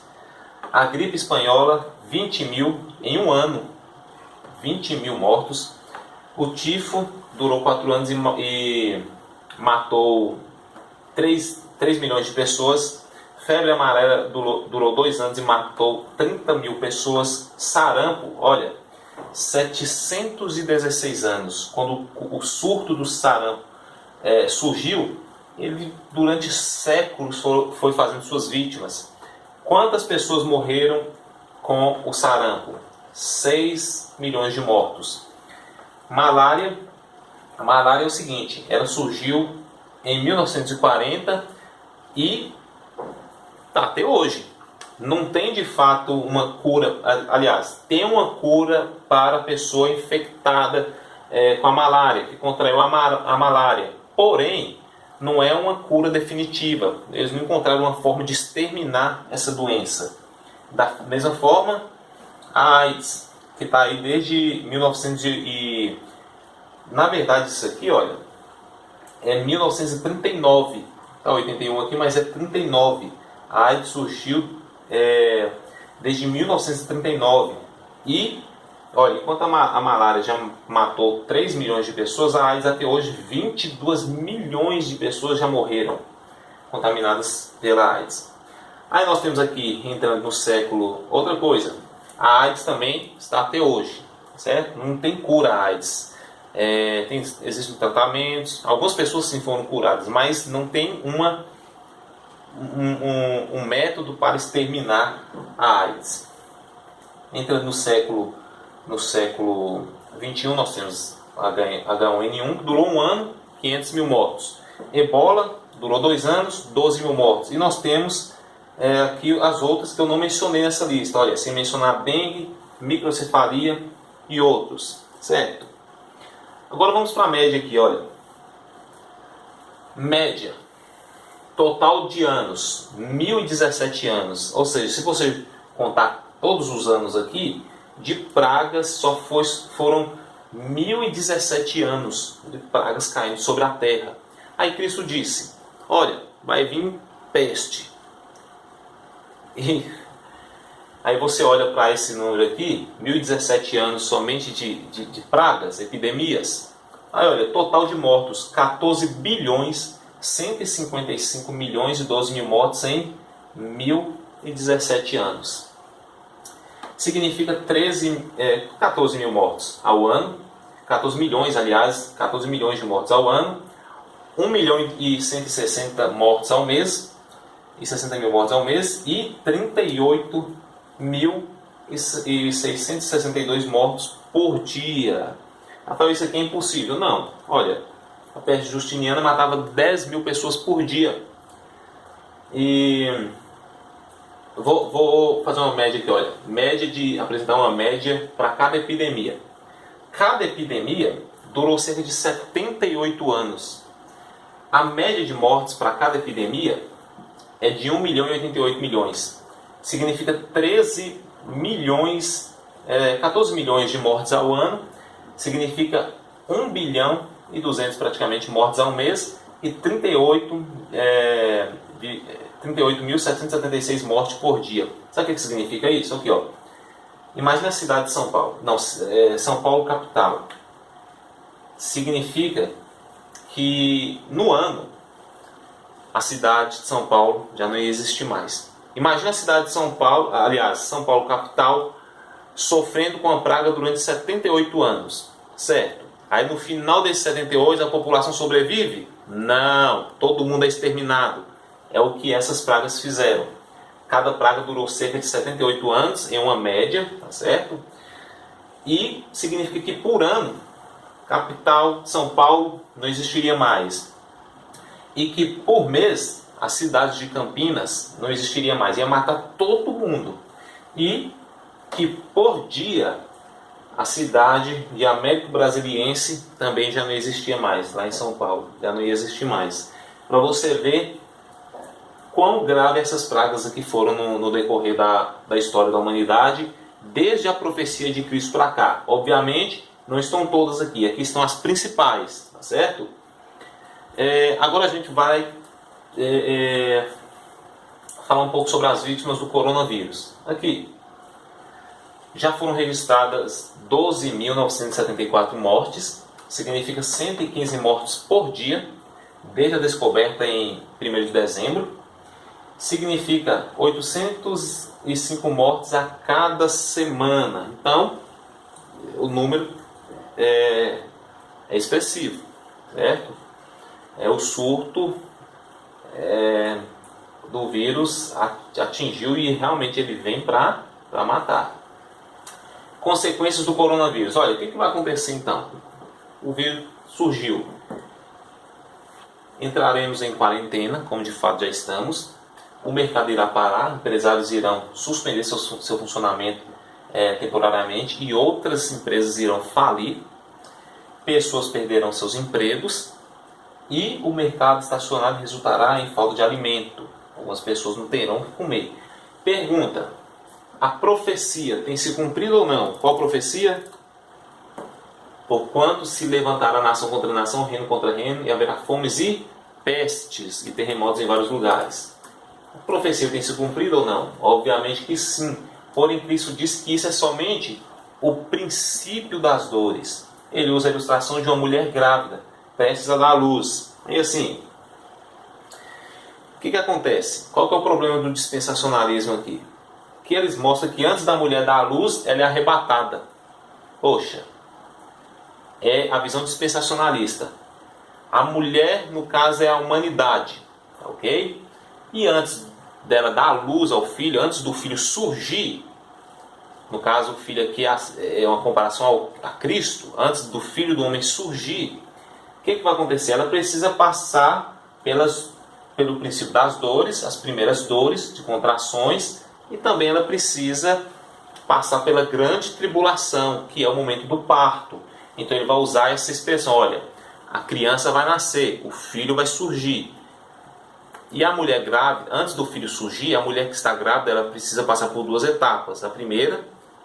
A gripe espanhola, 20 mil em um ano, 20 mil mortos. O tifo durou 4 anos e matou 3 milhões de pessoas. Febre amarela durou 2 anos e matou 30 mil pessoas. Sarampo, olha, 716 anos. Quando o surto do sarampo surgiu, ele durante séculos foi fazendo suas vítimas. Quantas pessoas morreram com o sarampo? 6 milhões de mortos. Malária. A malária é o seguinte, ela surgiu em 1940 e tá até hoje. Não tem de fato uma cura, aliás, tem uma cura para a pessoa infectada com a malária, que contraiu a malária. Porém, não é uma cura definitiva. Eles não encontraram uma forma de exterminar essa doença. Da mesma forma, a AIDS. que está aí desde 1900 e... Na verdade isso aqui, olha, é 1939. Está 81 aqui, mas é 39. A AIDS surgiu desde 1939. E, olha, enquanto a malária já matou 3 milhões de pessoas, a AIDS até hoje 22 milhões de pessoas já morreram contaminadas pela AIDS. Aí nós temos aqui, entrando no século, outra coisa. A AIDS também está até hoje, certo? Não tem cura a AIDS. Existem tratamentos, algumas pessoas sim foram curadas, mas não tem um método para exterminar a AIDS. Entrando no século XXI, nós temos H1N1, que durou um ano, 500 mil mortos. Ebola, durou 2 anos, 12 mil mortos. E nós temos aqui as outras que eu não mencionei nessa lista, olha, sem mencionar dengue, microcefalia e outros, certo? Agora vamos para a média aqui, olha. Média. Total de anos, 1017 anos. Ou seja, se você contar todos os anos aqui, de pragas só foram 1017 anos de pragas caindo sobre a terra. Aí Cristo disse, olha, vai vir peste. E aí você olha para esse número aqui, 1017 anos somente de pragas, epidemias. Aí olha, total de mortos, 14 bilhões, 155 milhões e 12 mil mortos em 1017 anos. Significa 14 mil mortos ao ano, 14 milhões, aliás, 14 milhões de mortos ao ano, 1 milhão e 160 mortos ao mês, e 60 mil mortos ao mês, e 38.662 mortos por dia. Rafael, isso aqui é impossível. Não, olha, a peste justiniana matava 10 mil pessoas por dia. E vou fazer uma média aqui, olha, apresentar uma média para cada epidemia. Cada epidemia durou cerca de 78 anos. A média de mortes para cada epidemia é de 1 milhão e 88 milhões. Significa 14 milhões de mortes ao ano. Significa 1 bilhão e 200 praticamente mortes ao mês e 38.776 mortes por dia. Sabe o que significa isso? Aqui, ó. Imagina a cidade de São Paulo. Não, São Paulo capital. Significa que no ano a cidade de São Paulo já não ia existir mais. Imagina a cidade de São Paulo, aliás, São Paulo capital, sofrendo com a praga durante 78 anos, certo? Aí no final desses 78 a população sobrevive? Não, todo mundo é exterminado. É o que essas pragas fizeram. Cada praga durou cerca de 78 anos, em uma média, tá certo? E significa que por ano, capital de São Paulo não existiria mais. E que por mês, a cidade de Campinas não existiria mais. Ia matar todo mundo. E que por dia a cidade de Américo Brasiliense também já não existia mais, lá em São Paulo, já não ia existir mais. Para você ver quão grave essas pragas aqui foram no decorrer da história da humanidade, desde a profecia de Cristo para cá. Obviamente, não estão todas aqui, aqui estão as principais, tá certo? Agora a gente vai falar um pouco sobre as vítimas do coronavírus. Aqui, já foram registradas 12.974 mortes, significa 115 mortes por dia, desde a descoberta em 1º de dezembro. Significa 805 mortes a cada semana. Então, o número é expressivo, certo? O surto do vírus atingiu e realmente ele vem para matar. Consequências do coronavírus. Olha, o que vai acontecer então? O vírus surgiu. Entraremos em quarentena, como de fato já estamos. O mercado irá parar, empresários irão suspender seu funcionamento temporariamente e outras empresas irão falir. Pessoas perderão seus empregos e o mercado estacionário resultará em falta de alimento. Algumas pessoas não terão o que comer. Pergunta: a profecia tem se cumprido ou não? Qual profecia? Porquanto se levantará nação contra nação, reino contra reino, e haverá fomes e pestes e terremotos em vários lugares. A profecia tem se cumprido ou não? Obviamente que sim. Porém, Cristo diz que isso é somente o princípio das dores. Ele usa a ilustração de uma mulher grávida, prestes a dar à luz. E assim, o que acontece? Qual que é o problema do dispensacionalismo aqui? Que eles mostram que antes da mulher dar à luz, ela é arrebatada. Poxa, é a visão dispensacionalista. A mulher, no caso, é a humanidade, ok? E antes dela dar à luz ao filho, antes do filho surgir, no caso o filho aqui é uma comparação a Cristo, antes do filho do homem surgir, o que vai acontecer? Ela precisa passar pelo princípio das dores, as primeiras dores de contrações, e também ela precisa passar pela grande tribulação, que é o momento do parto. Então ele vai usar essa expressão, olha, a criança vai nascer, o filho vai surgir. E a mulher grávida, antes do filho surgir, a mulher que está grávida, ela precisa passar por duas etapas. A primeira,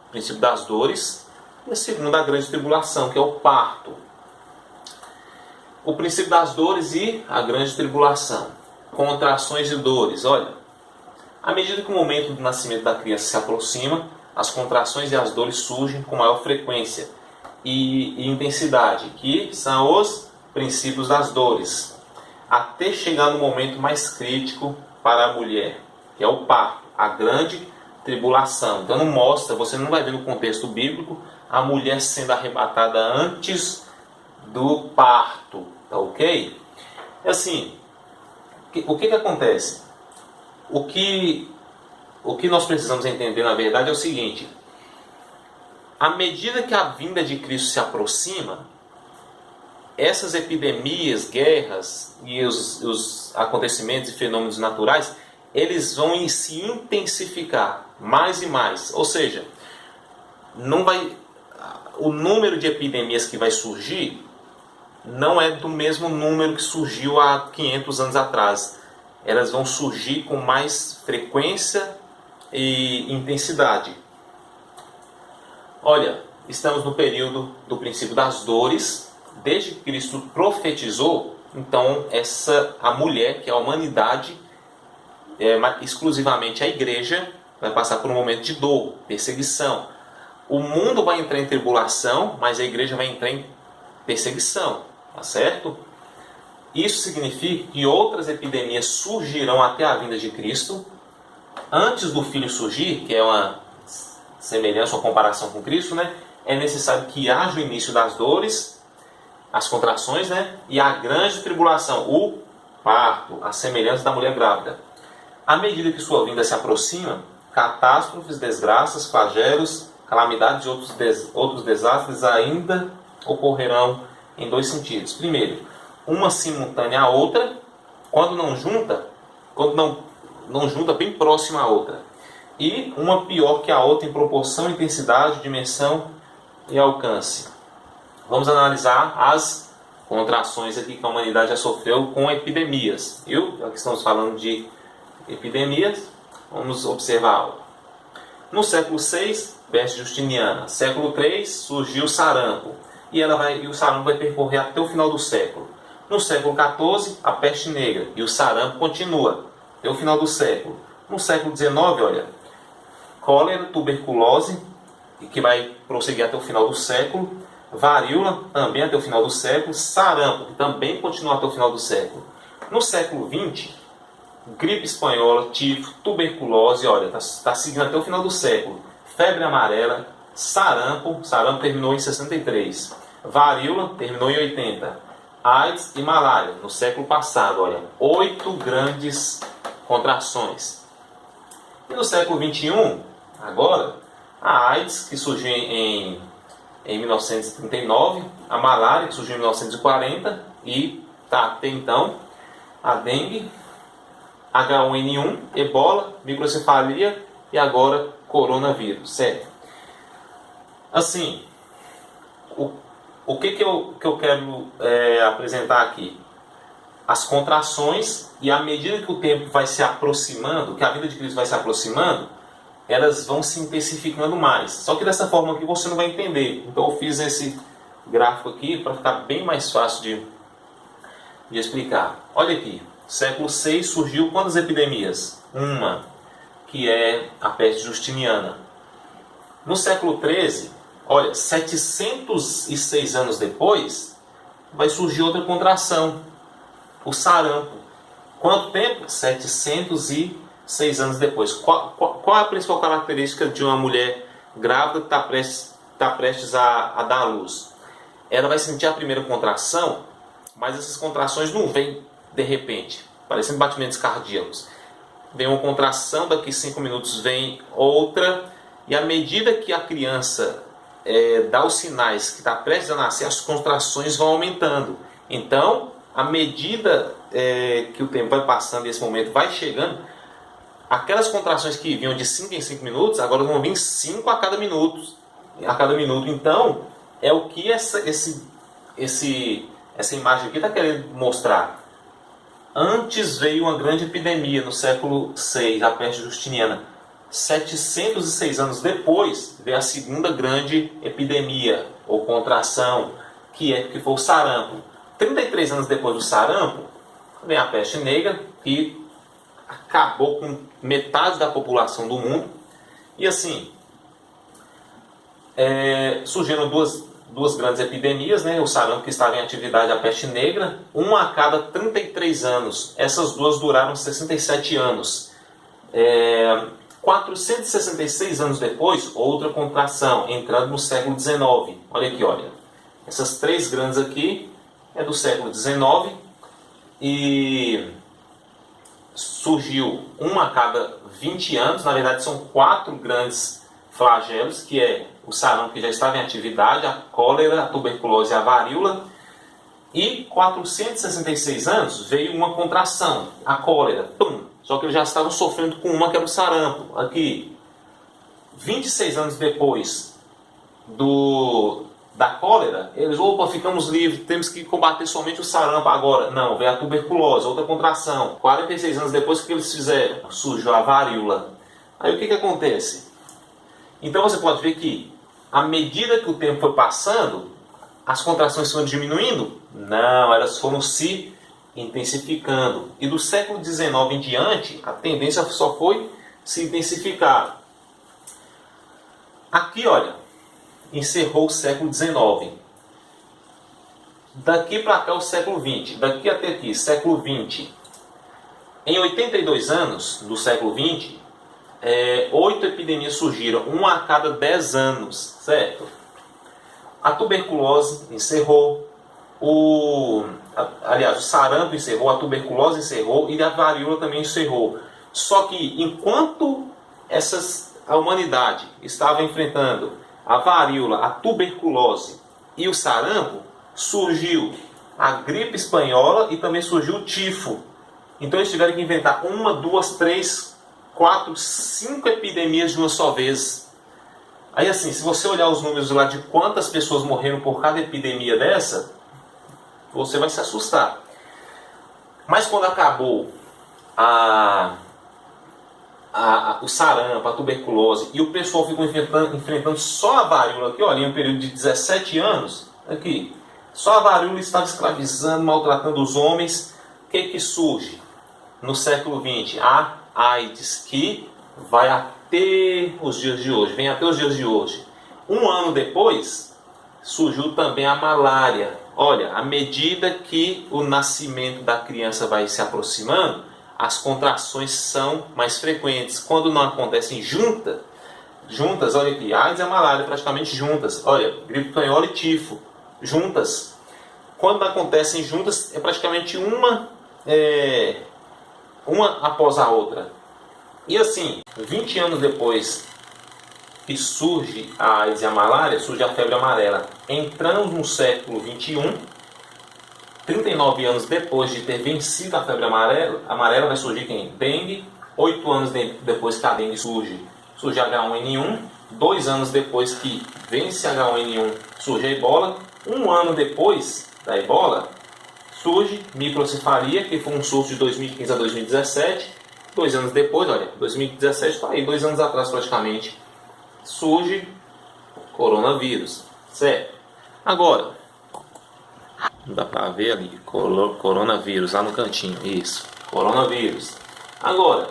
o princípio das dores, e a segunda, a grande tribulação, que é o parto. O princípio das dores e a grande tribulação. Contrações e dores. Olha, à medida que o momento do nascimento da criança se aproxima, as contrações e as dores surgem com maior frequência e intensidade, que são os princípios das dores, até chegar no momento mais crítico para a mulher, que é o parto, a grande tribulação. Então não mostra, você não vai ver no contexto bíblico a mulher sendo arrebatada antes do parto, tá ok? Assim, o que acontece? O que nós precisamos entender, na verdade, é o seguinte: à medida que a vinda de Cristo se aproxima, essas epidemias, guerras e os acontecimentos e fenômenos naturais, eles vão se intensificar mais e mais. Ou seja, o número de epidemias que vai surgir não é do mesmo número que surgiu há 500 anos atrás. Elas vão surgir com mais frequência e intensidade. Olha, estamos no período do princípio das dores. Desde que Cristo profetizou, então a mulher, que é a humanidade, exclusivamente a igreja, vai passar por um momento de dor, perseguição. O mundo vai entrar em tribulação, mas a igreja vai entrar em perseguição, tá certo? Isso significa que outras epidemias surgirão até a vinda de Cristo. Antes do Filho surgir, que é uma semelhança ou comparação com Cristo, né? É necessário que haja o início das dores, as contrações, né? E a grande tribulação, o parto, a semelhança da mulher grávida. À medida que sua vinda se aproxima, catástrofes, desgraças, flagelos, calamidades e outros desastres ainda ocorrerão em dois sentidos. Primeiro, uma simultânea à outra, quando não junta bem próxima à outra. E uma pior que a outra em proporção, intensidade, dimensão e alcance. Vamos analisar as contrações aqui que a humanidade já sofreu com epidemias. Aqui estamos falando de epidemias. Vamos observar. No século VI, peste justiniana. Século III, surgiu o sarampo. E o sarampo vai percorrer até o final do século. No século XIV, a peste negra. E o sarampo continua até o final do século. No século XIX, olha, cólera, tuberculose, que vai prosseguir até o final do século. Varíola, também até o final do século. Sarampo, que também continua até o final do século. No século XX, gripe espanhola, tifo, tuberculose, olha, está seguindo até o final do século. Febre amarela, sarampo terminou em 63. Varíola terminou em 80. AIDS e malária, no século passado, olha, 8 grandes contrações. E no século XXI, agora, a AIDS, que surgiu em 1939, a malária, que surgiu em 1940, e até então, a dengue, H1N1, ebola, microcefalia e agora coronavírus, certo? Assim, o que eu quero apresentar aqui? As contrações, e à medida que o tempo vai se aproximando, que a vida de Cristo vai se aproximando, elas vão se intensificando mais. Só que dessa forma aqui você não vai entender. Então eu fiz esse gráfico aqui para ficar bem mais fácil de explicar. Olha aqui, século VI surgiu quantas epidemias? Uma, que é a peste justiniana. No século XIII, olha, 706 anos depois, vai surgir outra contração, o sarampo. Quanto tempo? 706 anos depois. Qual é a principal característica de uma mulher grávida que está prestes a dar à luz? Ela vai sentir a primeira contração, mas essas contrações não vêm de repente, parecendo batimentos cardíacos. Vem uma contração, daqui 5 minutos vem outra, e à medida que a criança dá os sinais que está prestes a nascer, as contrações vão aumentando. Então, à medida que o tempo vai passando e esse momento vai chegando, aquelas contrações que vinham de 5 em 5 minutos, agora vão vir 5 a cada minuto. Então, é o que essa imagem aqui está querendo mostrar. Antes veio uma grande epidemia no século VI, a peste justiniana. 706 anos depois veio a segunda grande epidemia, ou contração, que foi o sarampo. 33 anos depois do sarampo, vem a peste negra, que acabou com metade da população do mundo. E assim, surgiram duas grandes epidemias, né? O sarampo, que estava em atividade, a peste negra, uma a cada 33 anos. Essas duas duraram 67 anos. 466 anos depois, outra contração, entrando no século XIX. Olha aqui, olha. Essas três grandes aqui é do século XIX e surgiu uma a cada 20 anos. Na verdade, são 4 grandes flagelos, que é o sarampo, que já estava em atividade, a cólera, a tuberculose e a varíola. E 466 anos veio uma contração, a cólera. Pum! Só que eles já estavam sofrendo com uma, que era o sarampo. Aqui, 26 anos depois da cólera, eles, ficamos livres, temos que combater somente o sarampo agora. Não, veio a tuberculose, outra contração. 46 anos depois, o que eles fizeram? Surgiu a varíola. Aí o que acontece? Então você pode ver que, à medida que o tempo foi passando, as contrações foram diminuindo? Não, elas foram se intensificando. E do século XIX em diante, a tendência só foi se intensificar. Aqui, olha, encerrou o século XIX. Daqui para cá, o século XX. Daqui até aqui, século XX. Em 82 anos do século XX, 8 epidemias surgiram, uma a cada 10 anos, certo? A tuberculose encerrou, o sarampo encerrou, a tuberculose encerrou e a varíola também encerrou. Só que enquanto a humanidade estava enfrentando a varíola, a tuberculose e o sarampo, surgiu a gripe espanhola e também surgiu o tifo. Então eles tiveram que inventar 1, 2, 3, 4, 5 epidemias de uma só vez. Aí assim, se você olhar os números lá de quantas pessoas morreram por cada epidemia dessa, você vai se assustar. Mas quando acabou o sarampo, a tuberculose, e o pessoal ficou enfrentando só a varíola aqui, olha, em um período de 17 anos, aqui, só a varíola estava escravizando, maltratando os homens. O que surge no século XX? A AIDS, que vai até os dias de hoje, vem até os dias de hoje. Um ano depois, surgiu também a malária. Olha, à medida que o nascimento da criança vai se aproximando, as contrações são mais frequentes. Quando não acontecem juntas, olha aqui, AIDS e a malária praticamente juntas. Olha, gripe espanhola e tifo, juntas. Quando acontecem juntas, é praticamente uma após a outra. E assim, 20 anos depois que surge a AIDS e a malária, surge a febre amarela. Entramos no século XXI, 39 anos depois de ter vencido a febre amarela vai surgir quem? Dengue. 8 anos depois que a dengue surge H1N1. 2 anos depois que vence a H1N1, surge a ebola. 1 ano depois da ebola, surge microcefalia, que foi um surto de 2015 a 2017. 2 anos depois, olha, 2017 está aí, 2 anos atrás praticamente, surge coronavírus, certo? Agora, não dá para ver ali, coronavírus, lá no cantinho, isso, coronavírus. Agora,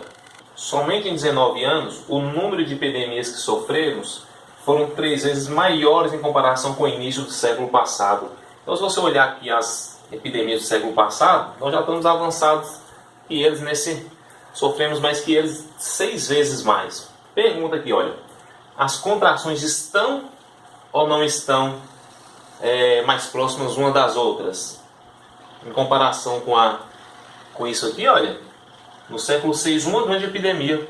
somente em 19 anos, o número de epidemias que sofremos foram 3 vezes maiores em comparação com o início do século passado. Então, se você olhar aqui as epidemias do século passado, nós já estamos avançados e eles sofremos mais que eles 6 vezes mais. Pergunta aqui, olha, as contrações estão ou não estão mais próximas uma das outras? Em comparação com isso aqui, olha, no século VI, uma grande epidemia.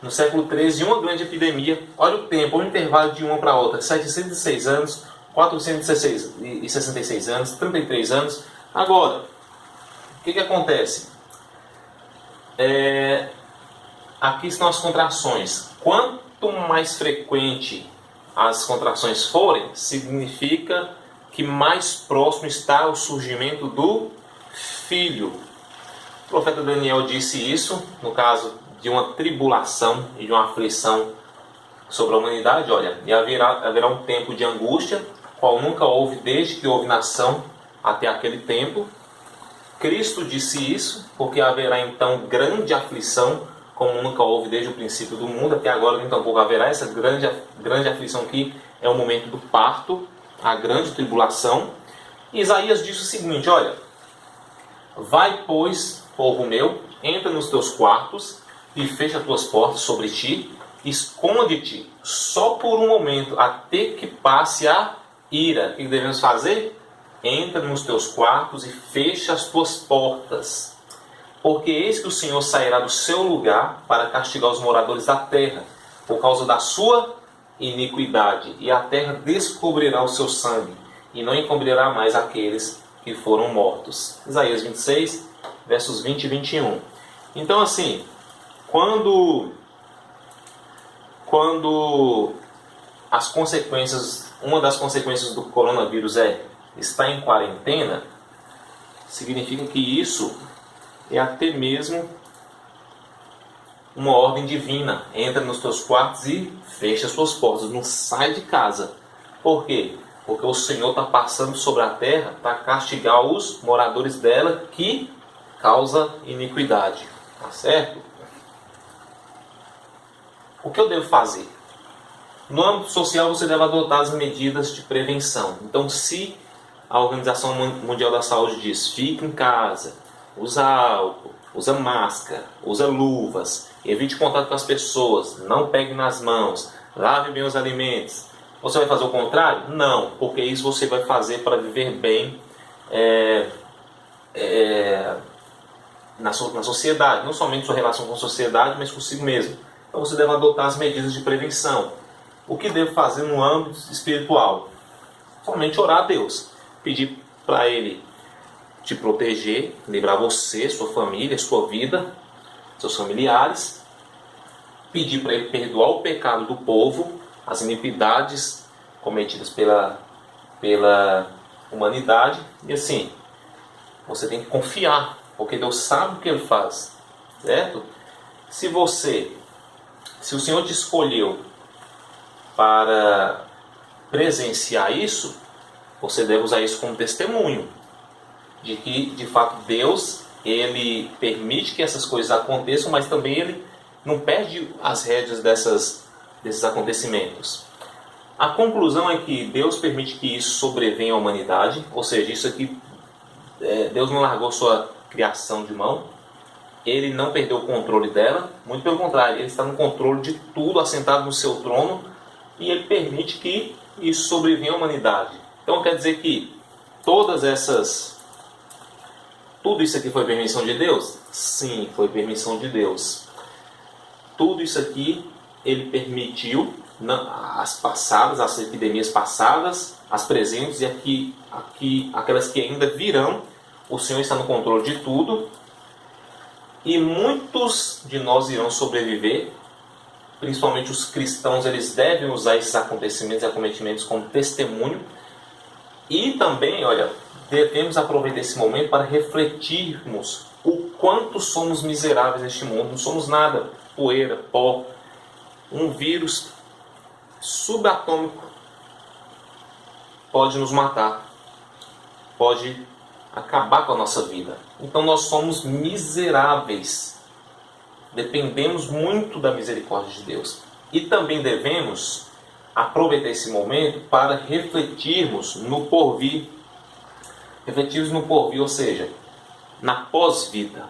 No século XIII, uma grande epidemia. Olha o tempo, o intervalo de uma para outra. 706 anos, 466 anos, 33 anos. Agora, o que acontece? Aqui estão as contrações. Quanto mais frequente as contrações forem, significa que mais próximo está o surgimento do filho. O profeta Daniel disse isso, no caso de uma tribulação e de uma aflição sobre a humanidade. Olha, e haverá um tempo de angústia, qual nunca houve desde que houve nação até aquele tempo. Cristo disse isso, porque haverá então grande aflição, como nunca houve desde o princípio do mundo, até agora então pouco haverá essa grande aflição que é o momento do parto, a grande tribulação. E Isaías disse o seguinte, olha, vai, pois, povo meu, entra nos teus quartos e fecha as tuas portas sobre ti, esconde-te só por um momento, até que passe a ira. O que devemos fazer? Entra nos teus quartos e fecha as tuas portas, porque eis que o Senhor sairá do seu lugar para castigar os moradores da terra, por causa da sua iniquidade, e a terra descobrirá o seu sangue, e não encobrirá mais aqueles que foram mortos. Isaías 26, versos 20 e 21. Então assim, quando as consequências, uma das consequências do coronavírus está em quarentena, significa que isso é até mesmo uma ordem divina. Entra nos teus quartos e fecha as suas portas, não sai de casa. Por quê? Porque o Senhor está passando sobre a terra para castigar os moradores dela que causa iniquidade. Tá certo? O que eu devo fazer? No âmbito social, você deve adotar as medidas de prevenção. Então, se a Organização Mundial da Saúde diz, fique em casa, usa álcool, usa máscara, usa luvas, evite contato com as pessoas, não pegue nas mãos, lave bem os alimentos. Você vai fazer o contrário? Não, porque isso você vai fazer para viver bem na sociedade, não somente sua relação com a sociedade, mas consigo mesmo. Então você deve adotar as medidas de prevenção. O que devo fazer no âmbito espiritual? Somente orar a Deus, pedir para Ele te proteger, livrar você, sua família, sua vida, seus familiares, pedir para Ele perdoar o pecado do povo, as iniquidades cometidas pela humanidade, e assim, você tem que confiar, porque Deus sabe o que Ele faz, certo? Se o Senhor te escolheu para presenciar isso, você deve usar isso como testemunho de que, de fato, Deus, Ele permite que essas coisas aconteçam, mas também Ele não perde as rédeas desses acontecimentos. A conclusão é que Deus permite que isso sobrevenha à humanidade, ou seja, isso aqui, Deus não largou sua criação de mão, Ele não perdeu o controle dela, muito pelo contrário, Ele está no controle de tudo, assentado no seu trono, e Ele permite que isso sobrevenha à humanidade. Então quer dizer que tudo isso aqui foi permissão de Deus? Sim, foi permissão de Deus. Tudo isso aqui Ele permitiu, as epidemias passadas, as presentes e aquelas que ainda virão. O Senhor está no controle de tudo. E muitos de nós irão sobreviver, principalmente os cristãos, eles devem usar esses acontecimentos e acometimentos como testemunho. E também, olha, devemos aproveitar esse momento para refletirmos o quanto somos miseráveis neste mundo. Não somos nada, poeira, pó. Um vírus subatômico pode nos matar, pode acabar com a nossa vida. Então nós somos miseráveis, dependemos muito da misericórdia de Deus. E também devemos aproveitar esse momento para refletirmos no porvir. Refletirmos no porvir, ou seja, na pós-vida.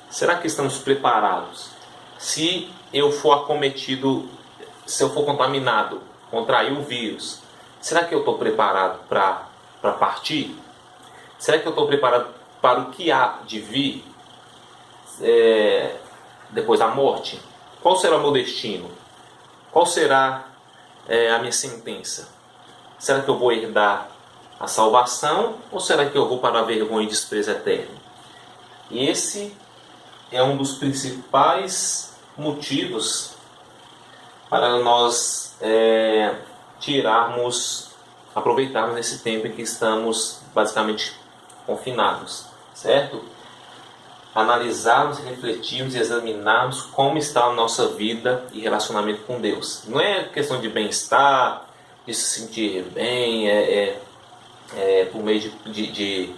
Será que estamos preparados? Se eu for acometido, se eu for contaminado, contrair o vírus, será que eu estou preparado para partir? Será que eu estou preparado para o que há de vir depois da morte? Qual será o meu destino? Qual será a minha sentença? Será que eu vou herdar a salvação ou será que eu vou para a vergonha e desprezo eterno? E esse é um dos principais motivos para nós aproveitarmos esse tempo em que estamos basicamente confinados, certo? Analisarmos, refletirmos e examinarmos como está a nossa vida e relacionamento com Deus. Não é questão de bem-estar, de se sentir bem, por meio de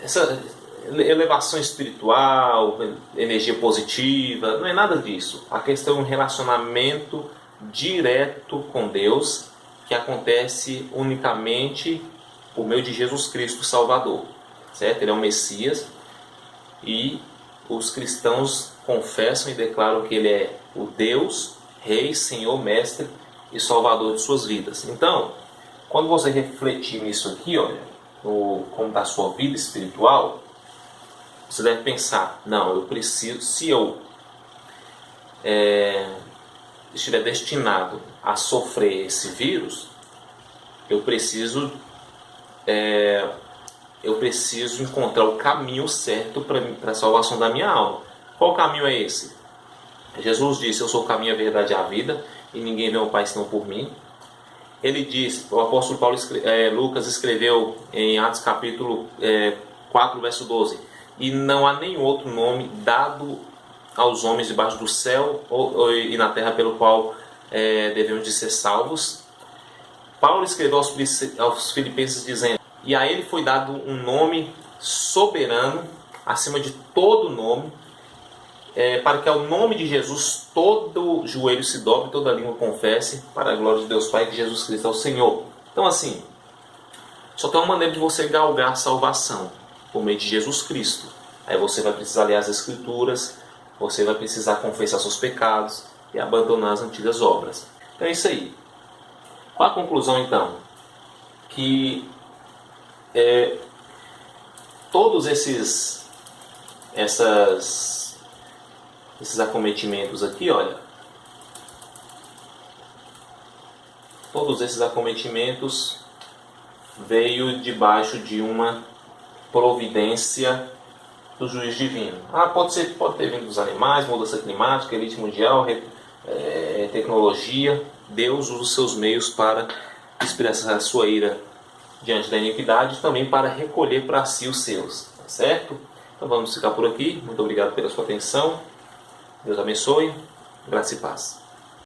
essa elevação espiritual, energia positiva, não é nada disso. A questão é um relacionamento direto com Deus que acontece unicamente por meio de Jesus Cristo Salvador, certo? Ele é o Messias e os cristãos confessam e declaram que Ele é o Deus, Rei, Senhor, Mestre e Salvador de suas vidas. Então, quando você refletir nisso aqui, olha, como está a sua vida espiritual, você deve pensar, não, eu preciso, se eu estiver destinado a sofrer esse vírus, eu preciso encontrar o caminho certo para a salvação da minha alma. Qual caminho é esse? Jesus disse, eu sou o caminho, a verdade e a vida, e ninguém vê o Pai senão por mim. Ele disse, o apóstolo Lucas escreveu em Atos capítulo 4, verso 12, e não há nenhum outro nome dado aos homens debaixo do céu e na terra pelo qual devemos de ser salvos. Paulo escreveu aos Filipenses dizendo, e a ele foi dado um nome soberano, acima de todo nome, para que ao nome de Jesus todo joelho se dobre, toda língua confesse, para a glória de Deus Pai, que Jesus Cristo é o Senhor. Então assim, só tem uma maneira de você galgar a salvação, por meio de Jesus Cristo. Aí você vai precisar ler as Escrituras, você vai precisar confessar seus pecados e abandonar as antigas obras. Então é isso aí. Qual a conclusão então? Que todos esses acometimentos aqui, olha, todos esses acometimentos veio debaixo de uma providência do juiz divino. Pode ter vindo dos animais, mudança climática, elite mundial, tecnologia. Deus usa os seus meios para expressar a sua ira diante da iniquidade e também para recolher para si os seus, tá certo? Então vamos ficar por aqui. Muito obrigado pela sua atenção. Deus abençoe. Graça e paz.